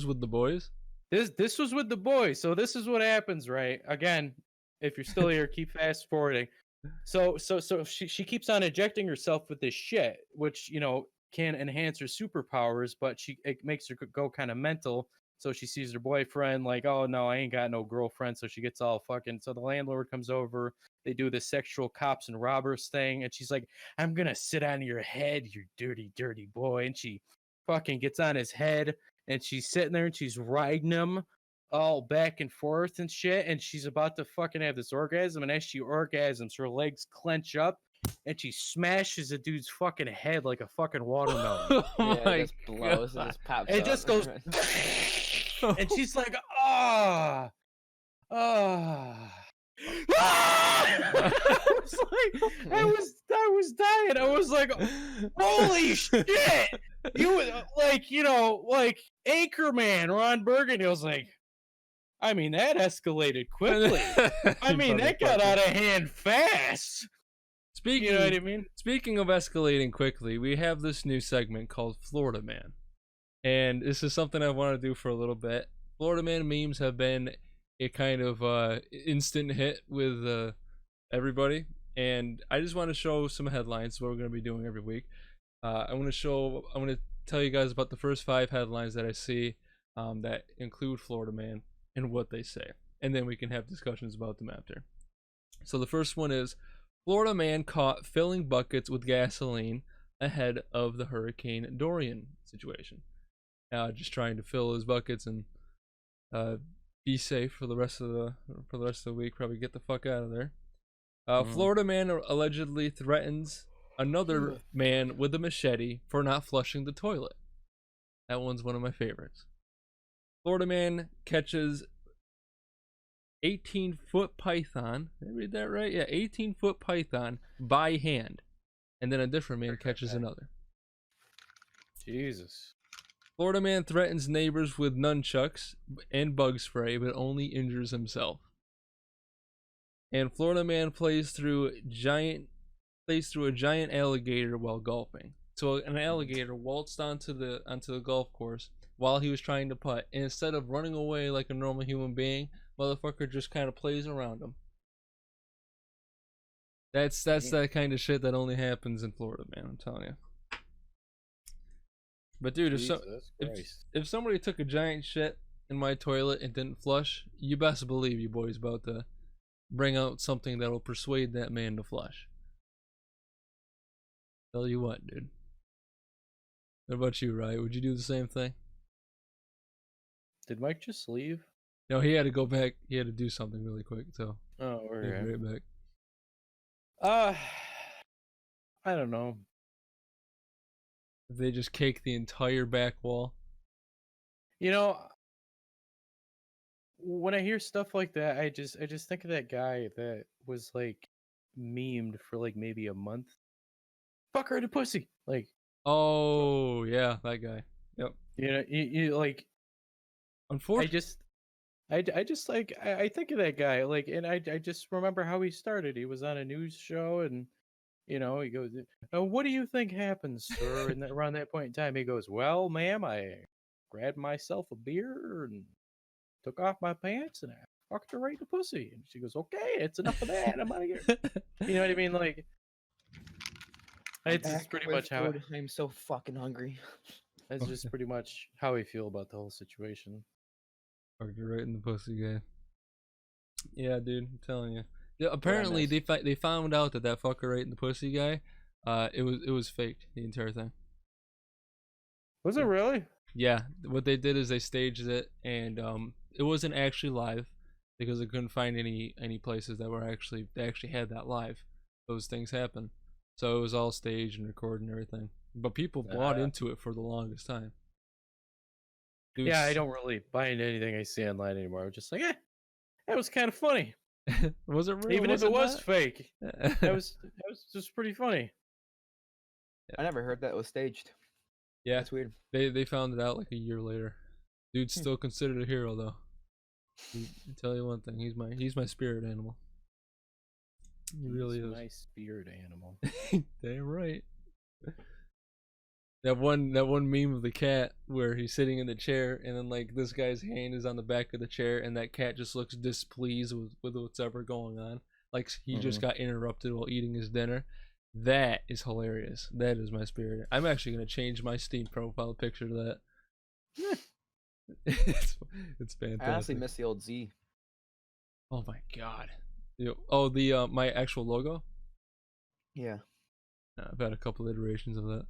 with the boys. this was with the boys. So this is what happens, right? Again, if you're still here, keep fast forwarding. So she keeps on injecting herself with this shit, which can enhance her superpowers, but it makes her go kind of mental. So she sees her boyfriend like, oh no, I ain't got no girlfriend. So she gets all fucking. So the landlord comes over. They do the sexual cops and robbers thing, and she's like, I'm gonna sit on your head, you dirty, dirty boy. And she fucking gets on his head, and she's sitting there and she's riding him all back and forth and shit. And she's about to fucking have this orgasm, and as she orgasms, her legs clench up, and she smashes a dude's fucking head like a fucking watermelon. Oh yeah, my it just blows. It God. just pops. It up. just goes, and she's like, ah, ah. I was dying. I was like, holy shit! Like Anchorman, Ron Burgundy. I was like, I mean, that escalated quickly. I mean, that got out of hand fast. Speaking, You know what I mean? Speaking of escalating quickly, we have this new segment called Florida Man. And this is something I want to do for a little bit. Florida Man memes have been a kind of instant hit with everybody. And I just want to show some headlines, what we're going to be doing every week. I want to tell you guys about the first 5 headlines that I see that include Florida Man and what they say. And then we can have discussions about them after. So the first one is, Florida man caught filling buckets with gasoline ahead of the Hurricane Dorian situation. Just trying to fill his buckets and be safe for the rest of the week. Probably get the fuck out of there. Florida man allegedly threatens another man with a machete for not flushing the toilet. That one's one of my favorites. Florida man catches 18-foot python. Did I read that right? Yeah, 18-foot python by hand. And then a different man catches another. Jesus. Florida man threatens neighbors with nunchucks and bug spray, but only injures himself. and Florida man plays through a giant alligator while golfing. So an alligator waltzed onto the golf course while he was trying to putt, and instead of running away like a normal human being, motherfucker just kind of plays around him. That's that kind of shit that only happens in Florida, man. I'm telling you. But dude, if somebody took a giant shit in my toilet and didn't flush, you best believe you boys about to bring out something that'll persuade that man to flush. Tell you what, dude. What about you, Riot? Would you do the same thing? Did Mike just leave? No, he had to go back. He had to do something really quick, so Oh, he'll be right back. I don't know. If they just cake the entire back wall. You know, when I hear stuff like that, I just think of that guy that was like memed for like maybe a month. Fuck her in the pussy. Like, oh yeah, that guy. Yep. You know, you like. Unfortunately, I just like I think of that guy like, and I just remember how he started. He was on a news show, and you know, he goes, "Oh, what do you think happens, sir?" And around that point in time, he goes, "Well, ma'am, I grabbed myself a beer and took off my pants and I fucked her right in the pussy." And she goes, "Okay, it's enough of that. I'm out of here." You know what I mean? Like, it's just pretty much how I'm so fucking hungry. That's just pretty much how I feel about the whole situation. Fucked her right in the pussy, guy. Yeah, dude, I'm telling you. Yeah, apparently they found out that fucker right in the pussy guy, it was faked, the entire thing. Was it really? Yeah, what they did is they staged it, and it wasn't actually live because they couldn't find any places that they actually had that live. Those things happen, so it was all staged and recorded and everything. But people bought into it for the longest time. Dude, yeah, I don't really buy into anything I see online anymore. I'm just like, that was kind of funny. Was it real? Even if it was fake, that was just pretty funny. I never heard that was staged. Yeah, that's weird. They found it out like a year later. Dude's still considered a hero though. I'll tell you one thing, he's my spirit animal. He really is. My spirit animal. Damn right. That one meme of the cat where he's sitting in the chair and then like this guy's hand is on the back of the chair and that cat just looks displeased with whatever going on. Like he just got interrupted while eating his dinner. That is hilarious. That is my spirit. I'm actually gonna change my Steam profile picture to that. It's fantastic. I honestly miss the old Z. Oh my god. Oh, the my actual logo? Yeah. I've had a couple iterations of that.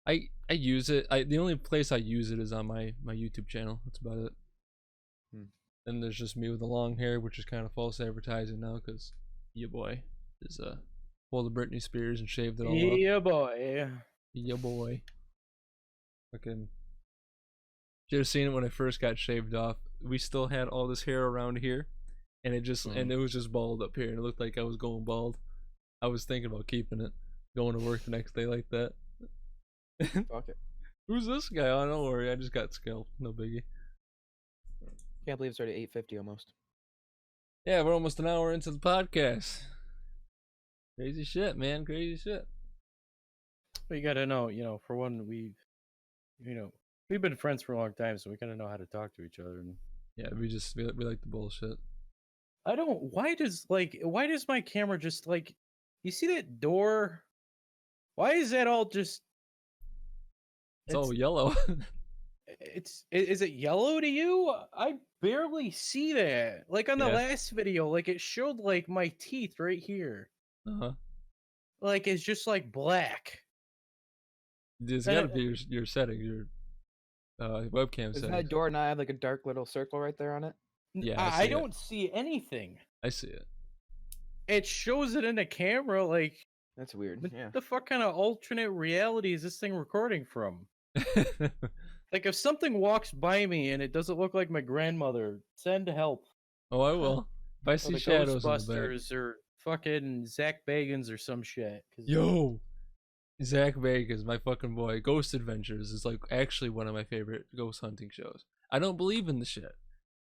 I use it. The only place I use it is on my YouTube channel. That's about it. And there's just me with the long hair, which is kind of false advertising now because your boy is pulled the Britney Spears and shaved it all up. Yeah, boy. Yeah, boy. Fucking. Should have seen it when I first got shaved off. We still had all this hair around here, and it was just bald up here, and it looked like I was going bald. I was thinking about keeping it, going to work the next day like that. Fuck it. Who's this guy? Oh, don't worry, I just got scalped. No biggie. Can't believe it's already 8:50 almost. Yeah, we're almost an hour into the podcast. Crazy shit, man. Crazy shit. But you gotta know, for one, we've been friends for a long time, so we kind of know how to talk to each other. And yeah, we like the bullshit. Why does my camera just like, you see that door? Why is that all just? It's all yellow. Is it yellow to you? I barely see that. Like on the last video, like it showed like my teeth right here. Like it's just like black. It's gotta be your setting, your webcam setting. Does that door not have like a dark little circle right there on it? Yeah, I don't see anything. I see it. It shows it in the camera. Like, that's weird. What the fuck kind of alternate reality is this thing recording from? Like, if something walks by me and it doesn't look like my grandmother, send help. Oh, I will. If I see shadows Ghostbusters or fucking Zach Bagans or some shit. Yo, Zach Bagans, my fucking boy. Ghost Adventures is like actually one of my favorite ghost hunting shows. I don't believe in the shit.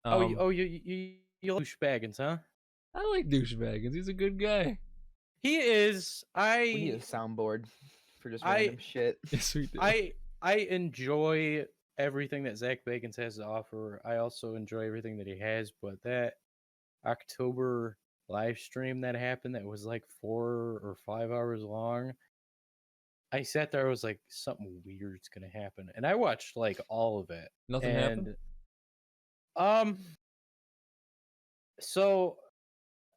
You like Bagans, huh? I like douchebaggins. He's a good guy. He is. We need a soundboard for just random shit. Yes, we do. I enjoy everything that Zach Bagans has to offer. I also enjoy everything that he has, but that October live stream that happened that was like 4 or 5 hours long, I sat there, I was like, something weird's gonna happen. And I watched like all of it. Nothing happened? Um so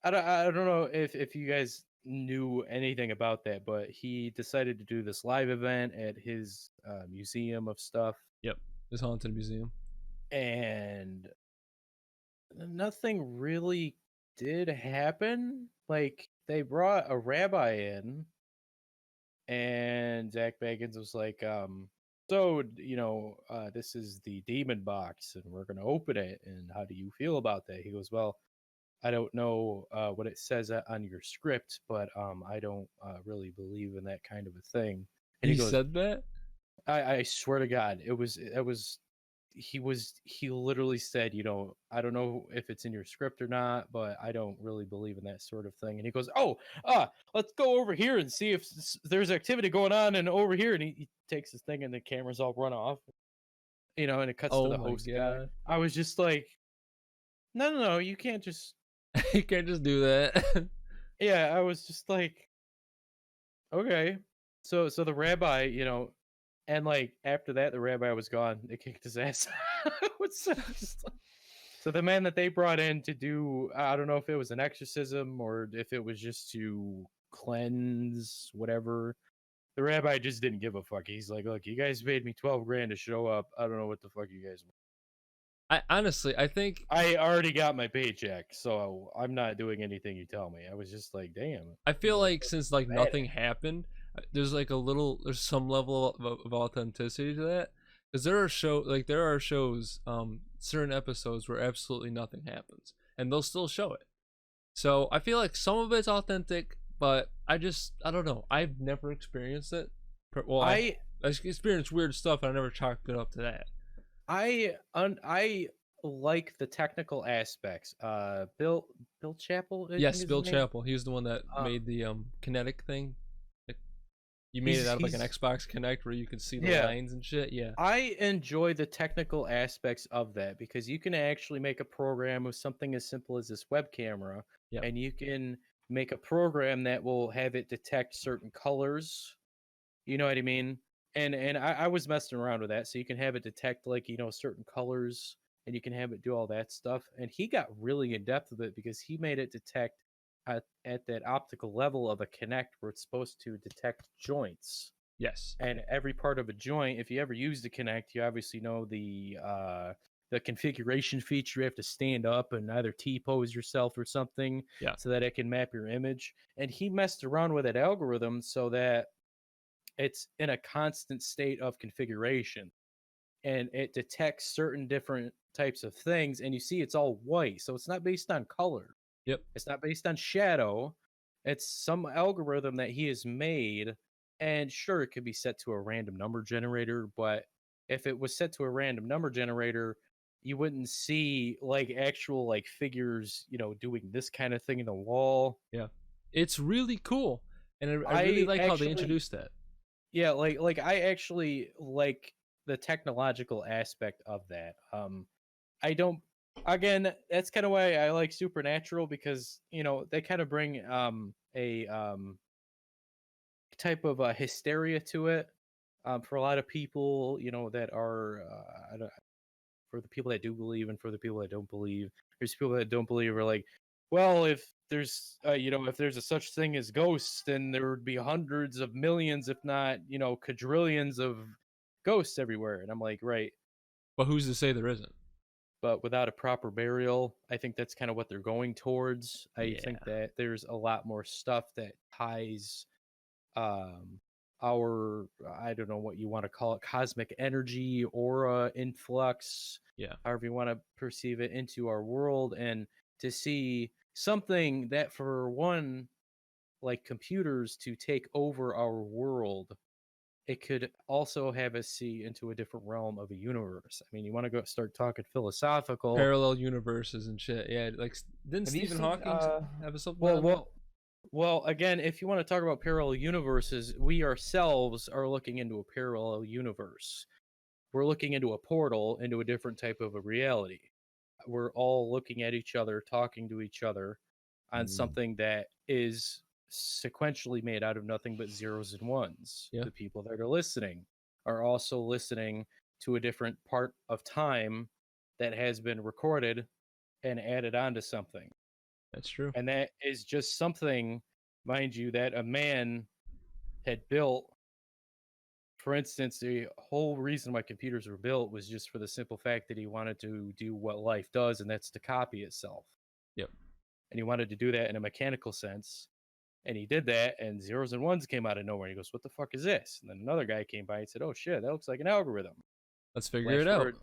I don't know if you guys knew anything about that, but he decided to do this live event at his museum of stuff, Yep. This haunted museum. and nothing really did happen. Like, they brought a rabbi in, and Zach Bagans was like, so, this is the demon box, and we're gonna open it, and how do you feel about that? He goes, well, I don't know what it says on your script, but I don't really believe in that kind of a thing. And He he goes, said that? I swear to God, he literally said, I don't know if it's in your script or not, but I don't really believe in that sort of thing. And he goes, let's go over here and see if there's activity going on and over here. And he takes his thing and the cameras all run off, and it cuts to Oh the my host guy. God. I was just like, no, you can't just. You can't just do that. Yeah, I was just like, okay. So the rabbi, and like after that, the rabbi was gone. They kicked his ass. So the man that they brought in to do, I don't know if it was an exorcism or if it was just to cleanse whatever. The rabbi just didn't give a fuck. He's like, look, you guys paid me 12 grand to show up. I don't know what the fuck you guys want. I think I already got my paycheck, so I'm not doing anything you tell me. I was just like, damn. I feel like since like nothing happened, there's some level of authenticity to that, because there are shows, certain episodes where absolutely nothing happens and they'll still show it. So I feel like some of it's authentic, but I don't know. I've never experienced it. Well, I experienced weird stuff, and I never chalked it up to that. I like the technical aspects. Bill Chappell. Yes, Bill Chappell. He was the one that made the kinetic thing. You made it out of like an Xbox Kinect where you could see the lines and shit. Yeah. I enjoy the technical aspects of that because you can actually make a program with something as simple as this web camera, and you can make a program that will have it detect certain colors. You know what I mean? And I was messing around with that, so you can have it detect like certain colors, and you can have it do all that stuff. And he got really in depth with it because he made it detect at that optical level of a Kinect where it's supposed to detect joints. Yes. And every part of a joint, if you ever use the Kinect, you obviously know the configuration feature. You have to stand up and either T-pose yourself or something so that it can map your image. And he messed around with that algorithm so that it's in a constant state of configuration, and it detects certain different types of things, and you see it's all white, so it's not based on color. It's not based on shadow. It's some algorithm that he has made, and sure, it could be set to a random number generator, but if it was set to a random number generator, you wouldn't see like actual like figures doing this kind of thing in the wall. It's really cool, and I really like how they introduced that. Yeah, like I actually like the technological aspect of that. I don't. Again, that's kind of why I like Supernatural, because they kind of bring a type of hysteria to it for a lot of people. That are for the people that do believe and for the people that don't believe. There's people that don't believe are like, well, if there's if there's a such thing as ghosts, then there would be hundreds of millions, if not quadrillions of ghosts everywhere. And I'm like, right, but who's to say there isn't? But without a proper burial, I think that's kind of what they're going towards. I think that there's a lot more stuff that ties our, I don't know what you want to call it, cosmic energy, aura, influx, however you want to perceive it, into our world. And to see something that, for one, like computers to take over our world it could also have us see into a different realm of a universe. I mean, you want to go start talking philosophical. Parallel universes and shit. Yeah, like didn't Have you Stephen seen, Hawking have something Well, on that? well, again, if you want to talk about parallel universes, we ourselves are looking into a parallel universe. We're looking into a portal into a different type of a reality. We're all looking at each other, talking to each other on something that is sequentially made out of nothing but zeros and ones. Yeah. The people that are listening are also listening to a different part of time that has been recorded and added onto something. That's true. And that is just something, mind you, that a man had built. For instance, the whole reason why computers were built was just for the simple fact that he wanted to do what life does, and that's to copy itself. Yep. And he wanted to do that in a mechanical sense. And he did that, and zeros and ones came out of nowhere. And he goes, "What the fuck is this?" And then another guy came by and said, "Oh shit, that looks like an algorithm." Let's figure it out.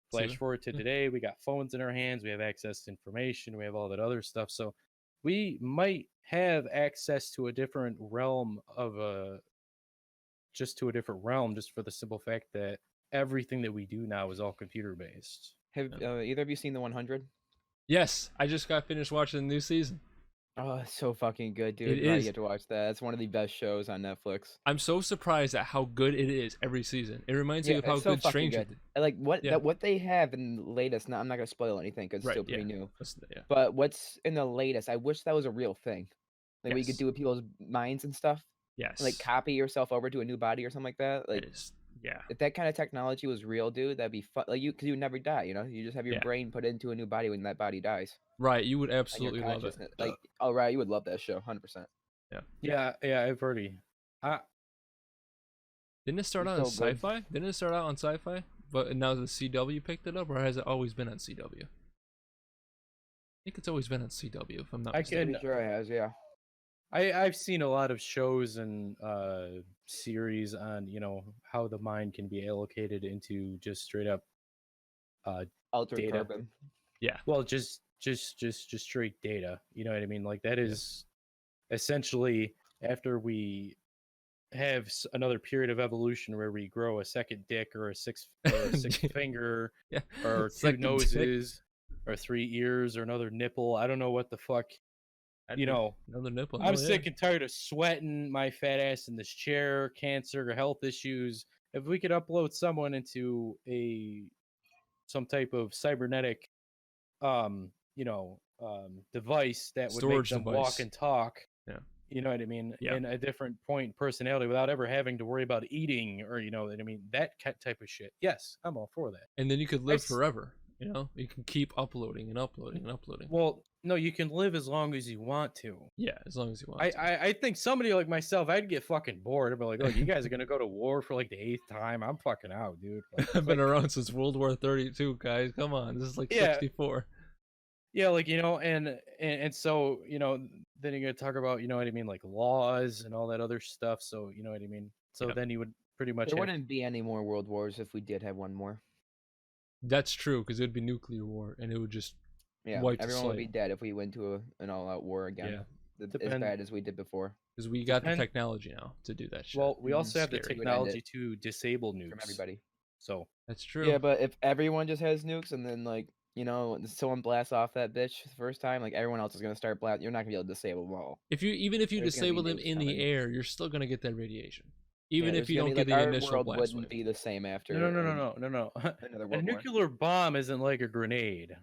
Flash forward to today, we got phones in our hands, we have access to information, we have all that other stuff. So we might have access to a different realm just for the simple fact that everything that we do now is all computer based. Have either of you seen the 100? Yes, I just got finished watching the new season. Oh, it's so fucking good, dude. It You gotta is. get to watch that. It's one of the best shows on Netflix. I'm so surprised at how good it is every season. It reminds me of how it's so good fucking Stranger good. And, like what Yeah. what they have in the latest. Now, I'm not gonna spoil anything because it's Right, still pretty yeah. new. Yeah. But what's in the latest? I wish that was a real thing. Like we could Yes. do with people's minds and stuff. Yes. And, like copy yourself over to a new body or something like that. Like It is. Yeah. if that kind of technology was real, dude, that'd be fun. Like because you would never die. You know, you just have your Yeah. brain put into a new body when that body dies. Right, you would And your absolutely love it. consciousness. Like, oh right, you would love that show, 100%. Yeah, I've already. Didn't it start It's out on so good. Sci-Fi? Didn't it start out on Sci-Fi? But now the CW picked it up, or has it always been on CW? I think it's always been on CW, if I'm not mistaken. Pretty sure it has, yeah. I've seen a lot of shows and series on how the mind can be allocated into just straight up Altered data. carbon. Yeah. Well, just straight data. You know what I mean? Like that is essentially after we have another period of evolution where we grow a second dick or a sixth finger Yeah. or two Second dick. noses or 3 ears or another nipple. I don't know what the fuck. Another nipple. I'm sick and tired of sweating my fat ass in this chair, cancer, health issues. If we could upload someone into some type of cybernetic device that would Storage make them device. walk and talk. Yeah. You know what I mean? Yeah. In a different point personality without ever having to worry about eating or what I mean? That type of shit. Yes, I'm all for that. And then you could live forever. You know, you can keep uploading and uploading and uploading. Well, no, you can live as long as you want to. Yeah, as long as you want. I think somebody like myself, I'd get fucking bored. I'd be like, "Look, you guys are gonna go to war for like the 8th time. I'm fucking out, dude." Like, I've been around since World War 32, guys. Come on, this is like 64. Yeah, like and so then you're gonna talk about what I mean, like laws and all that other stuff. So you know what I mean. So then you would pretty much. There wouldn't be any more world wars if we did have one more. That's true, because it would be nuclear war, and it would just wipe everyone would be dead if we went to an all-out war again. Yeah. As bad as we did before. Because we got the technology now to do that shit. Well, we also have the technology to disable nukes from everybody. So that's true. Yeah, but if everyone just has nukes and then someone blasts off that bitch the first time, like everyone else is gonna start blasting. You're not gonna be able to disable them all. Even if you disable them in the air, you're still gonna get that radiation. Even if you don't get the initial blast wave. Wouldn't be the same after. No. A nuclear bomb isn't like a grenade.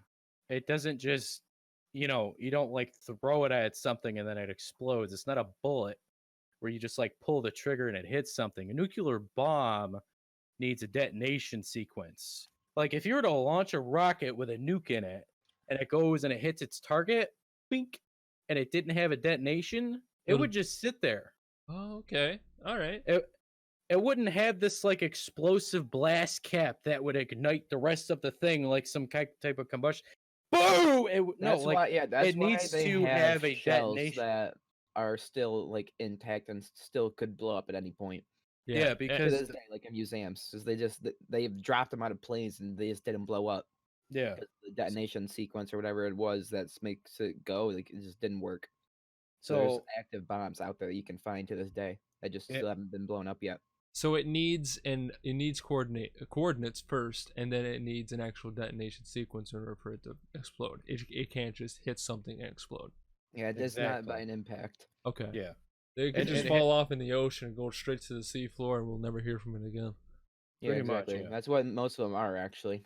It doesn't just, you don't like throw it at something and then it explodes. It's not a bullet where you just like pull the trigger and it hits something. A nuclear bomb needs a detonation sequence. Like if you were to launch a rocket with a nuke in it and it goes and it hits its target, bink, and it didn't have a detonation, it would just sit there. Oh, okay. All right. It wouldn't have this like explosive blast cap that would ignite the rest of the thing like some type of combustion. Boom! That's why it needs to have a detonation that are still like intact and still could blow up at any point. Yeah, because like in museums, because they've dropped them out of planes and they just didn't blow up. Yeah, the detonation sequence or whatever it was that makes it go, like it just didn't work. So there's active bombs out there that you can find to this day that just still haven't been blown up yet. So it needs coordinates first, and then it needs an actual detonation sequence in order for it to explode. It can't just hit something and explode. Yeah, it does not by Exactly. an impact. Okay. Yeah. It could And- just and- fall off in the ocean and go straight to the sea floor, and we'll never hear from it again. Yeah, Pretty much, exactly. yeah. That's what most of them are actually.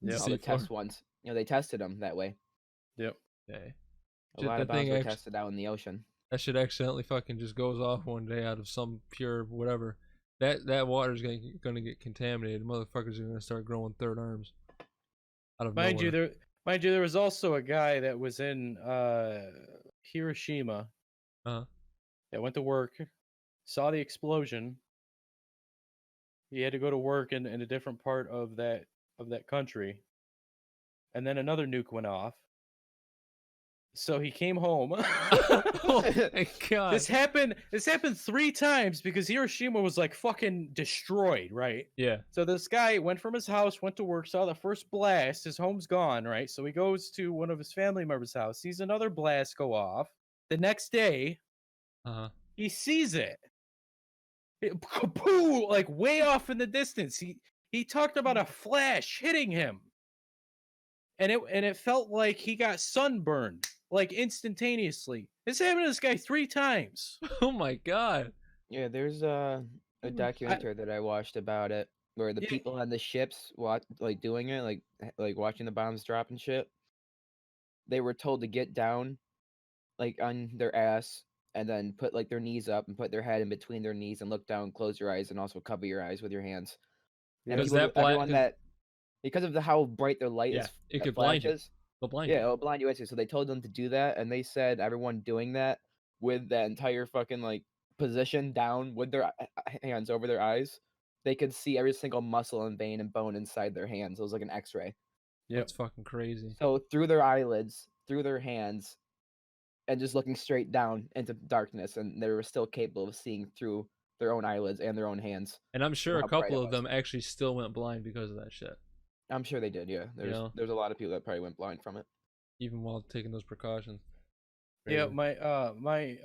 Yep. All the Seafloor. test ones. They tested them that way. Yep. Okay. A lot of That bombs thing were actu- tested out in the ocean. That shit accidentally fucking just goes off one day out of some pure whatever. That water's gonna get contaminated. Motherfuckers are gonna start growing third arms out of Mind you, nowhere. there was also a guy that was in Hiroshima Uh-huh. that went to work, saw the explosion. He had to go to work in a different part of that country, and then another nuke went off. So he came home. Oh my god. This happened 3 times because Hiroshima was like fucking destroyed, right? Yeah. So this guy went from his house, went to work, saw the first blast, his home's gone, right? So he goes to one of his family members' house, sees another blast go off. The next day, Uh-huh. he sees it. Kapoo, like way off in the distance. He talked about a flash hitting him. And it felt like he got sunburned, like instantaneously. This happened to this guy 3 times. Oh my god. Yeah, there's a documentary that I watched about it where the Yeah. people on the ships like doing it, like watching the bombs drop and shit. They were told to get down, like on their ass, and then put like their knees up and put their head in between their knees and look down, close your eyes, and also cover your eyes with your hands. And Because people, that bli- everyone 'cause- that because of how bright their light Yeah, is, it that could blind you. flashes, They'll blind yeah, you. it'll blind you instantly. So they told them to do that, and they said everyone doing that with that entire fucking like position down with their hands over their eyes, they could see every single muscle and vein and bone inside their hands. It was like an X-ray. Yep. That's fucking crazy. So through their eyelids, through their hands, and just looking straight down into darkness, and they were still capable of seeing through their own eyelids and their own hands. And I'm sure a how bright couple it of was. them actually still went blind because of that shit, I'm sure they did. Yeah, know? there's a lot of people that probably went blind from it. even while taking those precautions. Yeah, Crazy.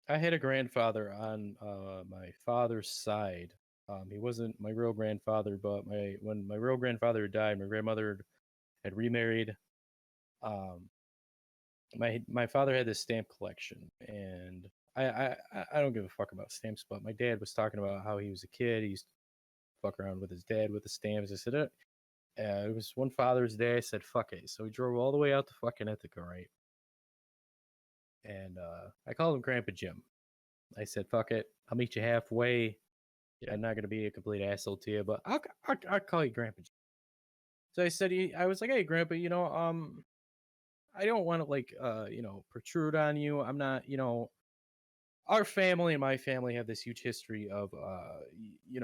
I had a grandfather on my father's side. He wasn't my real grandfather, but when my real grandfather died, my grandmother had remarried. My father had this stamp collection, and I don't give a fuck about stamps, but my dad was talking about how he was a kid. He used to fuck around with his dad with the stamps. I said, it was one Father's Day. I said, fuck it. So we drove all the way out to fucking Ithaca, right? And I called him Grandpa Jim. I said, fuck it. I'll meet you halfway. Yeah. I'm not going to be a complete asshole to you, but I'll call you Grandpa Jim. So I said, I was like, hey, Grandpa, I don't want to protrude on you. I'm not, our family and my family have this huge history of,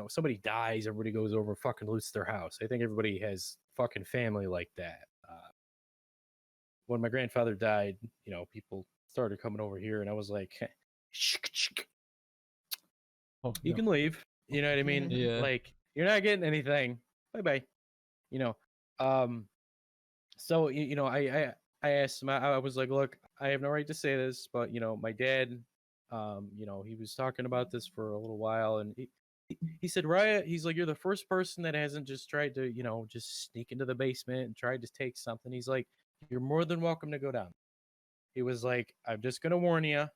somebody dies, everybody goes over and fucking loots their house. I think everybody has fucking family like that. When my grandfather died, people started coming over here, and I was like, Oh, you no. can leave. You know what I mean? Yeah. Like, you're not getting anything. Bye-bye. So, I asked him, I was like, look, I have no right to say this, but, my dad, he was talking about this for a little while, and he said, Riot, he's like, you're the first person that hasn't just tried to, just sneak into the basement and tried to take something. He's like, you're more than welcome to go down. He was like, I'm just going to warn you.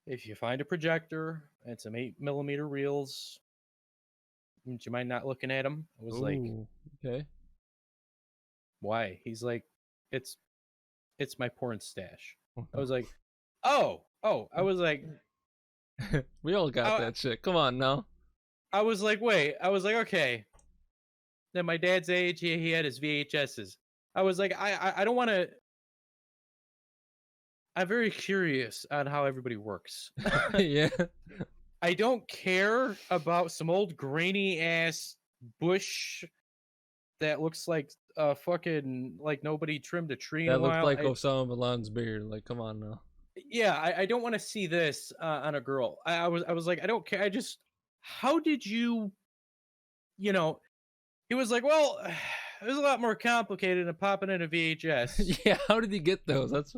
If you find a projector and some 8mm reels, would you mind not looking at them? I was like, Ooh, okay. why? He's like, it's my porn stash. Oh, I was like, oh, I was like, we all got that shit. Come on now. I was like, wait. I was like, okay. At my dad's age, he had his VHSs. I was like, I don't want to. I'm very curious on how everybody works. Yeah. I don't care about some old grainy ass bush that looks like fucking like nobody trimmed a tree in That a looked while. like Osama bin Laden's beard. Like, come on now. Yeah, I don't want to see this on a girl. I was like, I don't care. How did you, he was like, well, it was a lot more complicated than popping in a VHS. Yeah, how did he get those? That's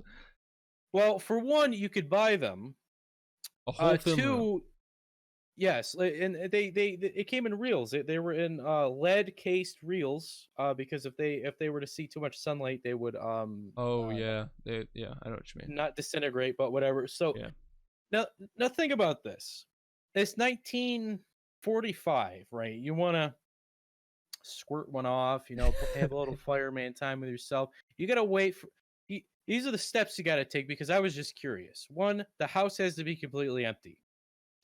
Well, for one, you could buy them. a whole film. Two, Yes, and it came in reels. They were in lead cased reels. Because if they were to see too much sunlight, they would Oh yeah, yeah, I know what you mean. not disintegrate, but whatever. So Yeah. now think about this. It's 1945, right? You want to squirt one off, have a little fireman time with yourself. You got to wait for. These are the steps you got to take because I was just curious. One, the house has to be completely empty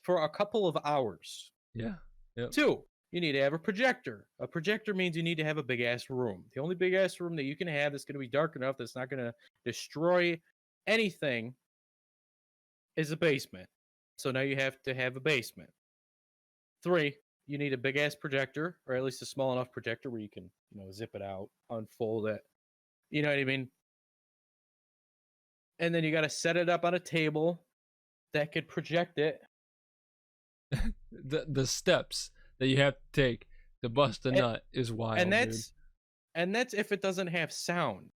for a couple of hours. Yeah. Yep. Two, you need to have a projector. A projector means you need to have a big ass room. The only big ass room that you can have that's going to be dark enough that's not going to destroy anything is a basement. So now you have to have a basement. Three, you need a big ass projector, or at least a small enough projector where you can, zip it out, unfold it. You know what I mean? And then you got to set it up on a table that could project it. The steps that you have to take to bust a nut is wild. And that's if it doesn't have sound.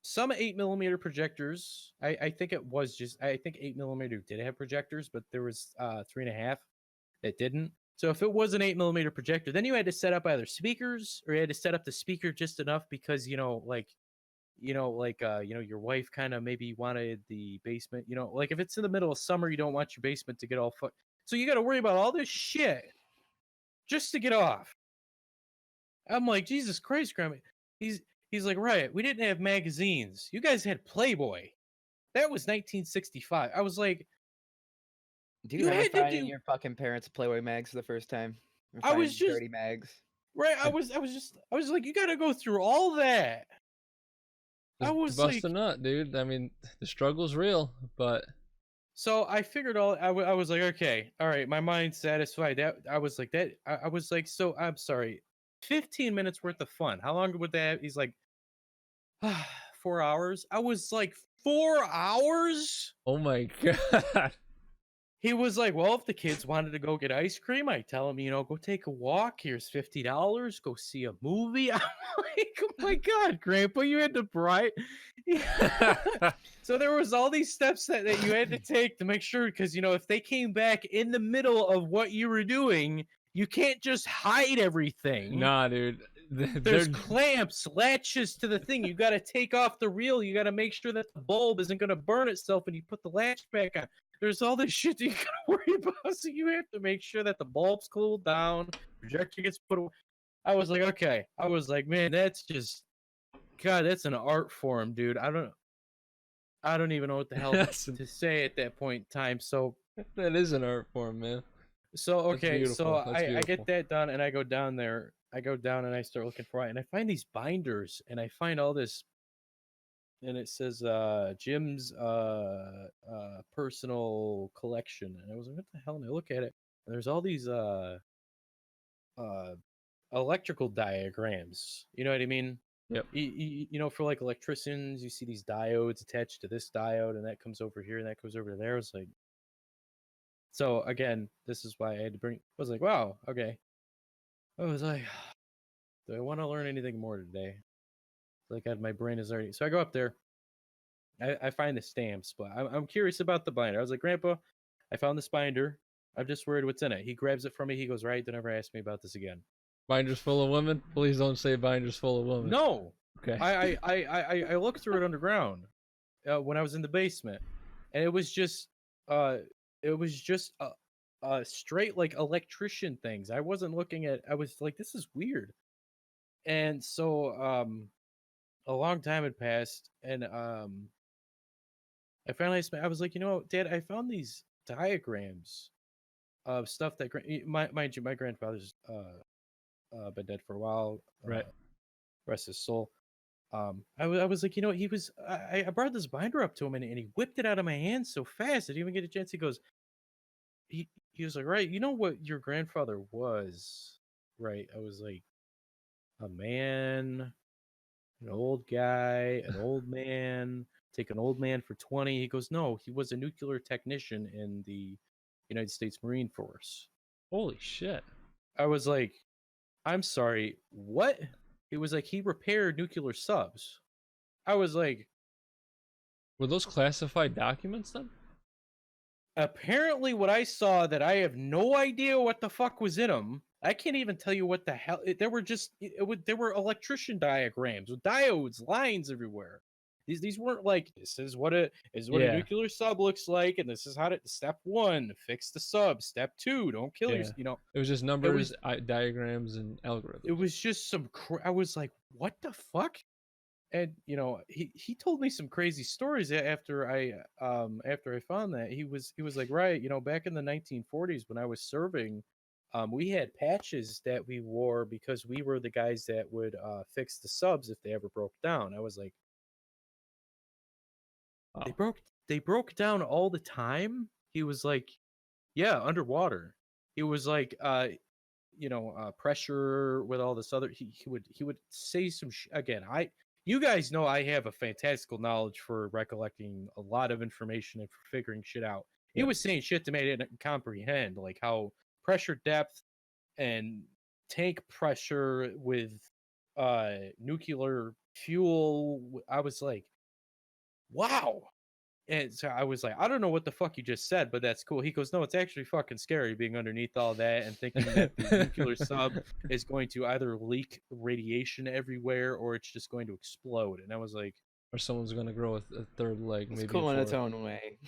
Some 8mm projectors, I think 8mm did have projectors, but there was 3.5 that didn't. So if it was an 8mm projector, then you had to set up either speakers or you had to set up the speaker just enough because your wife kind of maybe wanted the basement, like if it's in the middle of summer, you don't want your basement to get all fucked. So you got to worry about all this shit just to get off. I'm like, Jesus Christ, Grandma. He's like, right, we didn't have magazines. You guys had Playboy. That was 1965. I was like, do you remember finding your fucking parents' Playboy mags for the first time? I was just dirty mags. Right, I was like, you got to go through all that. I was bust a nut, dude. I mean, the struggle's real, but. So I figured I was like, okay, all right, my mind's satisfied. I was like, so I'm sorry, 15 minutes worth of fun. How long would that? He's like, 4 hours. I was like, 4 hours? Oh my God. He was like, well, if the kids wanted to go get ice cream, I tell them, go take a walk. Here's $50. Go see a movie. I'm like, oh my God, Grandpa, you had to bribe. So there was all these steps that you had to take to make sure, because, if they came back in the middle of what you were doing, you can't just hide everything. Nah, dude. There's clamps, latches to the thing. You got to take off the reel. You got to make sure that the bulb isn't going to burn itself when you put the latch back on. There's all this shit that you gotta worry about, so you have to make sure that the bulb's cooled down, projector gets put away. I was like, okay. I was like, man, that's just, God, that's an art form, dude. I don't even know what the hell to say at that point in time. So that is an art form, man. So okay, so I get that done, and I go down there. I go down and I start looking for it, and I find these binders, and I find all this. And it says Jim's personal collection, and I was like, what the hell? And I look at it, and there's all these electrical diagrams. You know what I mean? Yep. For like electricians, you see these diodes attached to this diode, and that comes over here, and that goes over there. I was like, so again, this is why I had to bring. I was like, wow, okay. I was like, do I want to learn anything more today? Like, my brain is already. So I go up there. I find the stamps, but I'm curious about the binder. I was like, Grandpa, I found this binder. I'm just worried what's in it. He grabs it from me. He goes, right, don't ever ask me about this again. Binders full of women? Please don't say binders full of women. No. Okay. I looked through it underground when I was in the basement, and it was just straight like electrician things. I wasn't looking at. I was like, this is weird. And so a long time had passed, and I finally I was like, Dad, I found these diagrams of stuff that mind you, my grandfather's been dead for a while. Right. Rest his soul. I was like, he was. I brought this binder up to him, and he whipped it out of my hand so fast I didn't even get a chance. He goes, he was like, right, you know what your grandfather was, right? I was like, a man, an old guy, an old man. Take an old man for 20. He goes, no, he was a nuclear technician in the United States Marine Force. Holy shit. I was like, I'm sorry, what? It was like he repaired nuclear subs. I was like, were those classified documents then? apparently what I saw that I have no idea what the fuck was in them. I can't even tell you what the hell. There were just there were electrician diagrams with diodes, lines everywhere. These weren't like this is what a Yeah. nuclear sub looks like, and this is how to step 1 fix the sub, step 2 don't kill Yeah. your. It was just It numbers, was diagrams, and algorithms. it was just some. I was like, what the fuck? And he told me some crazy stories after I found that he was like, right, back in the 1940s when I was serving, we had patches that we wore because we were the guys that would fix the subs if they ever broke down. I was like, Wow. they broke down all the time. He was like, yeah, underwater. He was like, pressure with all this other. He would say some again. You guys know I have a fantastical knowledge for recollecting a lot of information and for figuring shit out. He Yeah. was saying shit to me I didn't comprehend, like how pressure depth and tank pressure with nuclear fuel. I was like, wow. And so I was like, I don't know what the fuck you just said, but that's cool. He goes, no, it's actually fucking scary being underneath all that and thinking that the nuclear sub is going to either leak radiation everywhere or it's just going to explode. And I was like, Or someone's gonna grow a third leg, It's maybe cool a in its fourth. own way.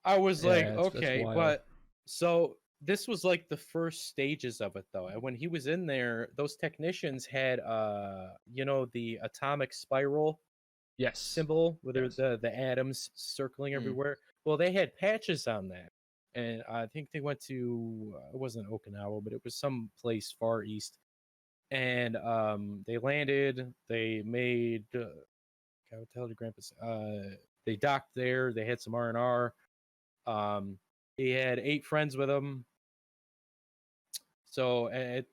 I was like, Yeah, that's okay, wild. but so this was like the first stages of it though. And when he was in there, those technicians had the atomic spiral Yes. symbol with Yes. the atoms circling everywhere. Well, they had patches on that, and I think they went to it wasn't Okinawa, but it was some place far east. And they landed. They made. I would tell the grandpas. They docked there. They had some R&R. He had 8 friends with him. So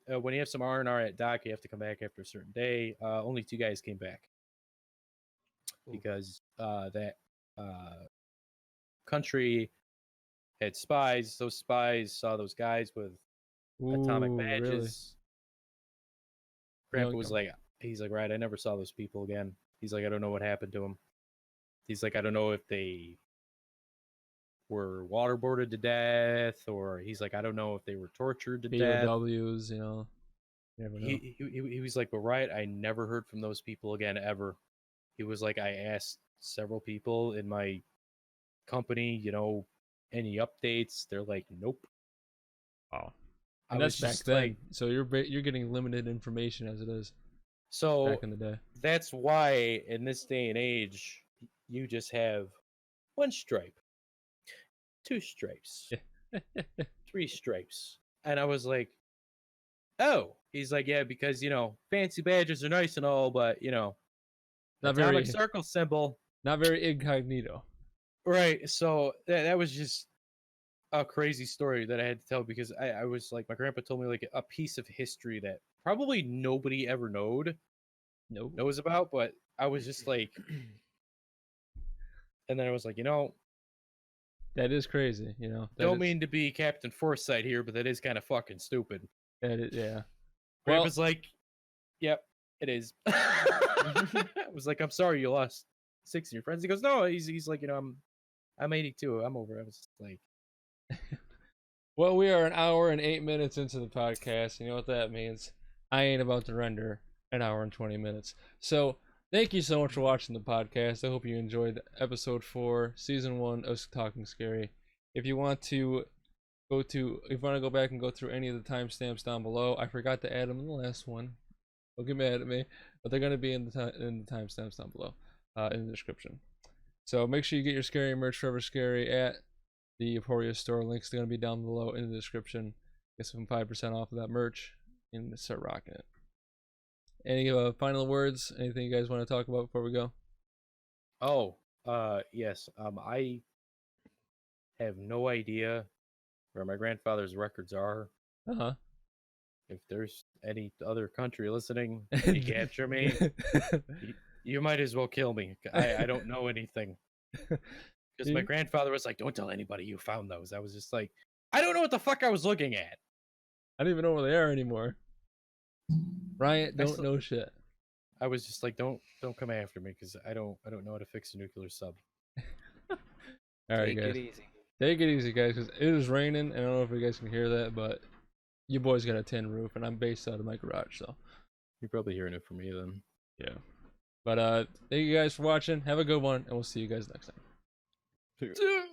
when you have some R&R at dock, you have to come back after a certain day. Only 2 guys came back because that country had spies. Those spies saw those guys with atomic badges. Really? Grandpa was like, he's like, right, I never saw those people again. He's like, I don't know what happened to them. He's like, I don't know if they were waterboarded to death, or he's like, I don't know if they were tortured to death. POWs, you never know. He was like, but right, I never heard from those people again ever. He was like, I asked several people in my company, any updates? They're like, nope. Wow. And that's back then. Like, so you're getting limited information as it is. So back in the day. That's why in this day and age, you just have 1 stripe, 2 stripes, 3 stripes. And I was like, oh, he's like, yeah, because, fancy badges are nice and all, but, not atomic circle symbol. Not very incognito. Right. So that was just a crazy story that I had to tell because I was like, my grandpa told me like a piece of history that probably nobody ever knows about, but I was just like, and then I was like, that is crazy, Don't mean to be Captain Foresight here, but that is kind of fucking stupid. That is, yeah. Grandpa's like, yep, it is. I was like, I'm sorry you lost 6 of your friends. He goes, no, he's like, I'm 82. I'm over. I was just like, well, we are 1 hour and 8 minutes into the podcast. You know what that means? I ain't about to render 1 hour and 20 minutes. So thank you so much for watching the podcast. I hope you enjoyed episode 4, season 1 of Talking Scary. If you want to go back and go through any of the timestamps down below, I forgot to add them in the last one. Don't get mad at me, but they're going to be in the timestamps down below, in the description. So make sure you get your scary merch, Forever Scary, at the Emporia store. Links are going to be down below in the description. Get some 5% off of that merch and start rocking it. Any final words? Anything you guys want to talk about before we go? Oh, yes. I have no idea where my grandfather's records are. If there's any other country listening, can you capture me? You might as well kill me. I don't know anything. Because my grandfather was like, don't tell anybody you found those. I was just like, I don't know what the fuck I was looking at. I don't even know where they are anymore. Riot don't know shit. I was just like, don't come after me because I don't know how to fix a nuclear sub. All right, Take guys. it easy. Take it easy, guys, because it is raining. And I don't know if you guys can hear that, but your boy's got a tin roof, and I'm based out of my garage, so You're probably hearing it from me then. yeah. But thank you guys for watching. Have a good one, and we'll see you guys next time. See ya.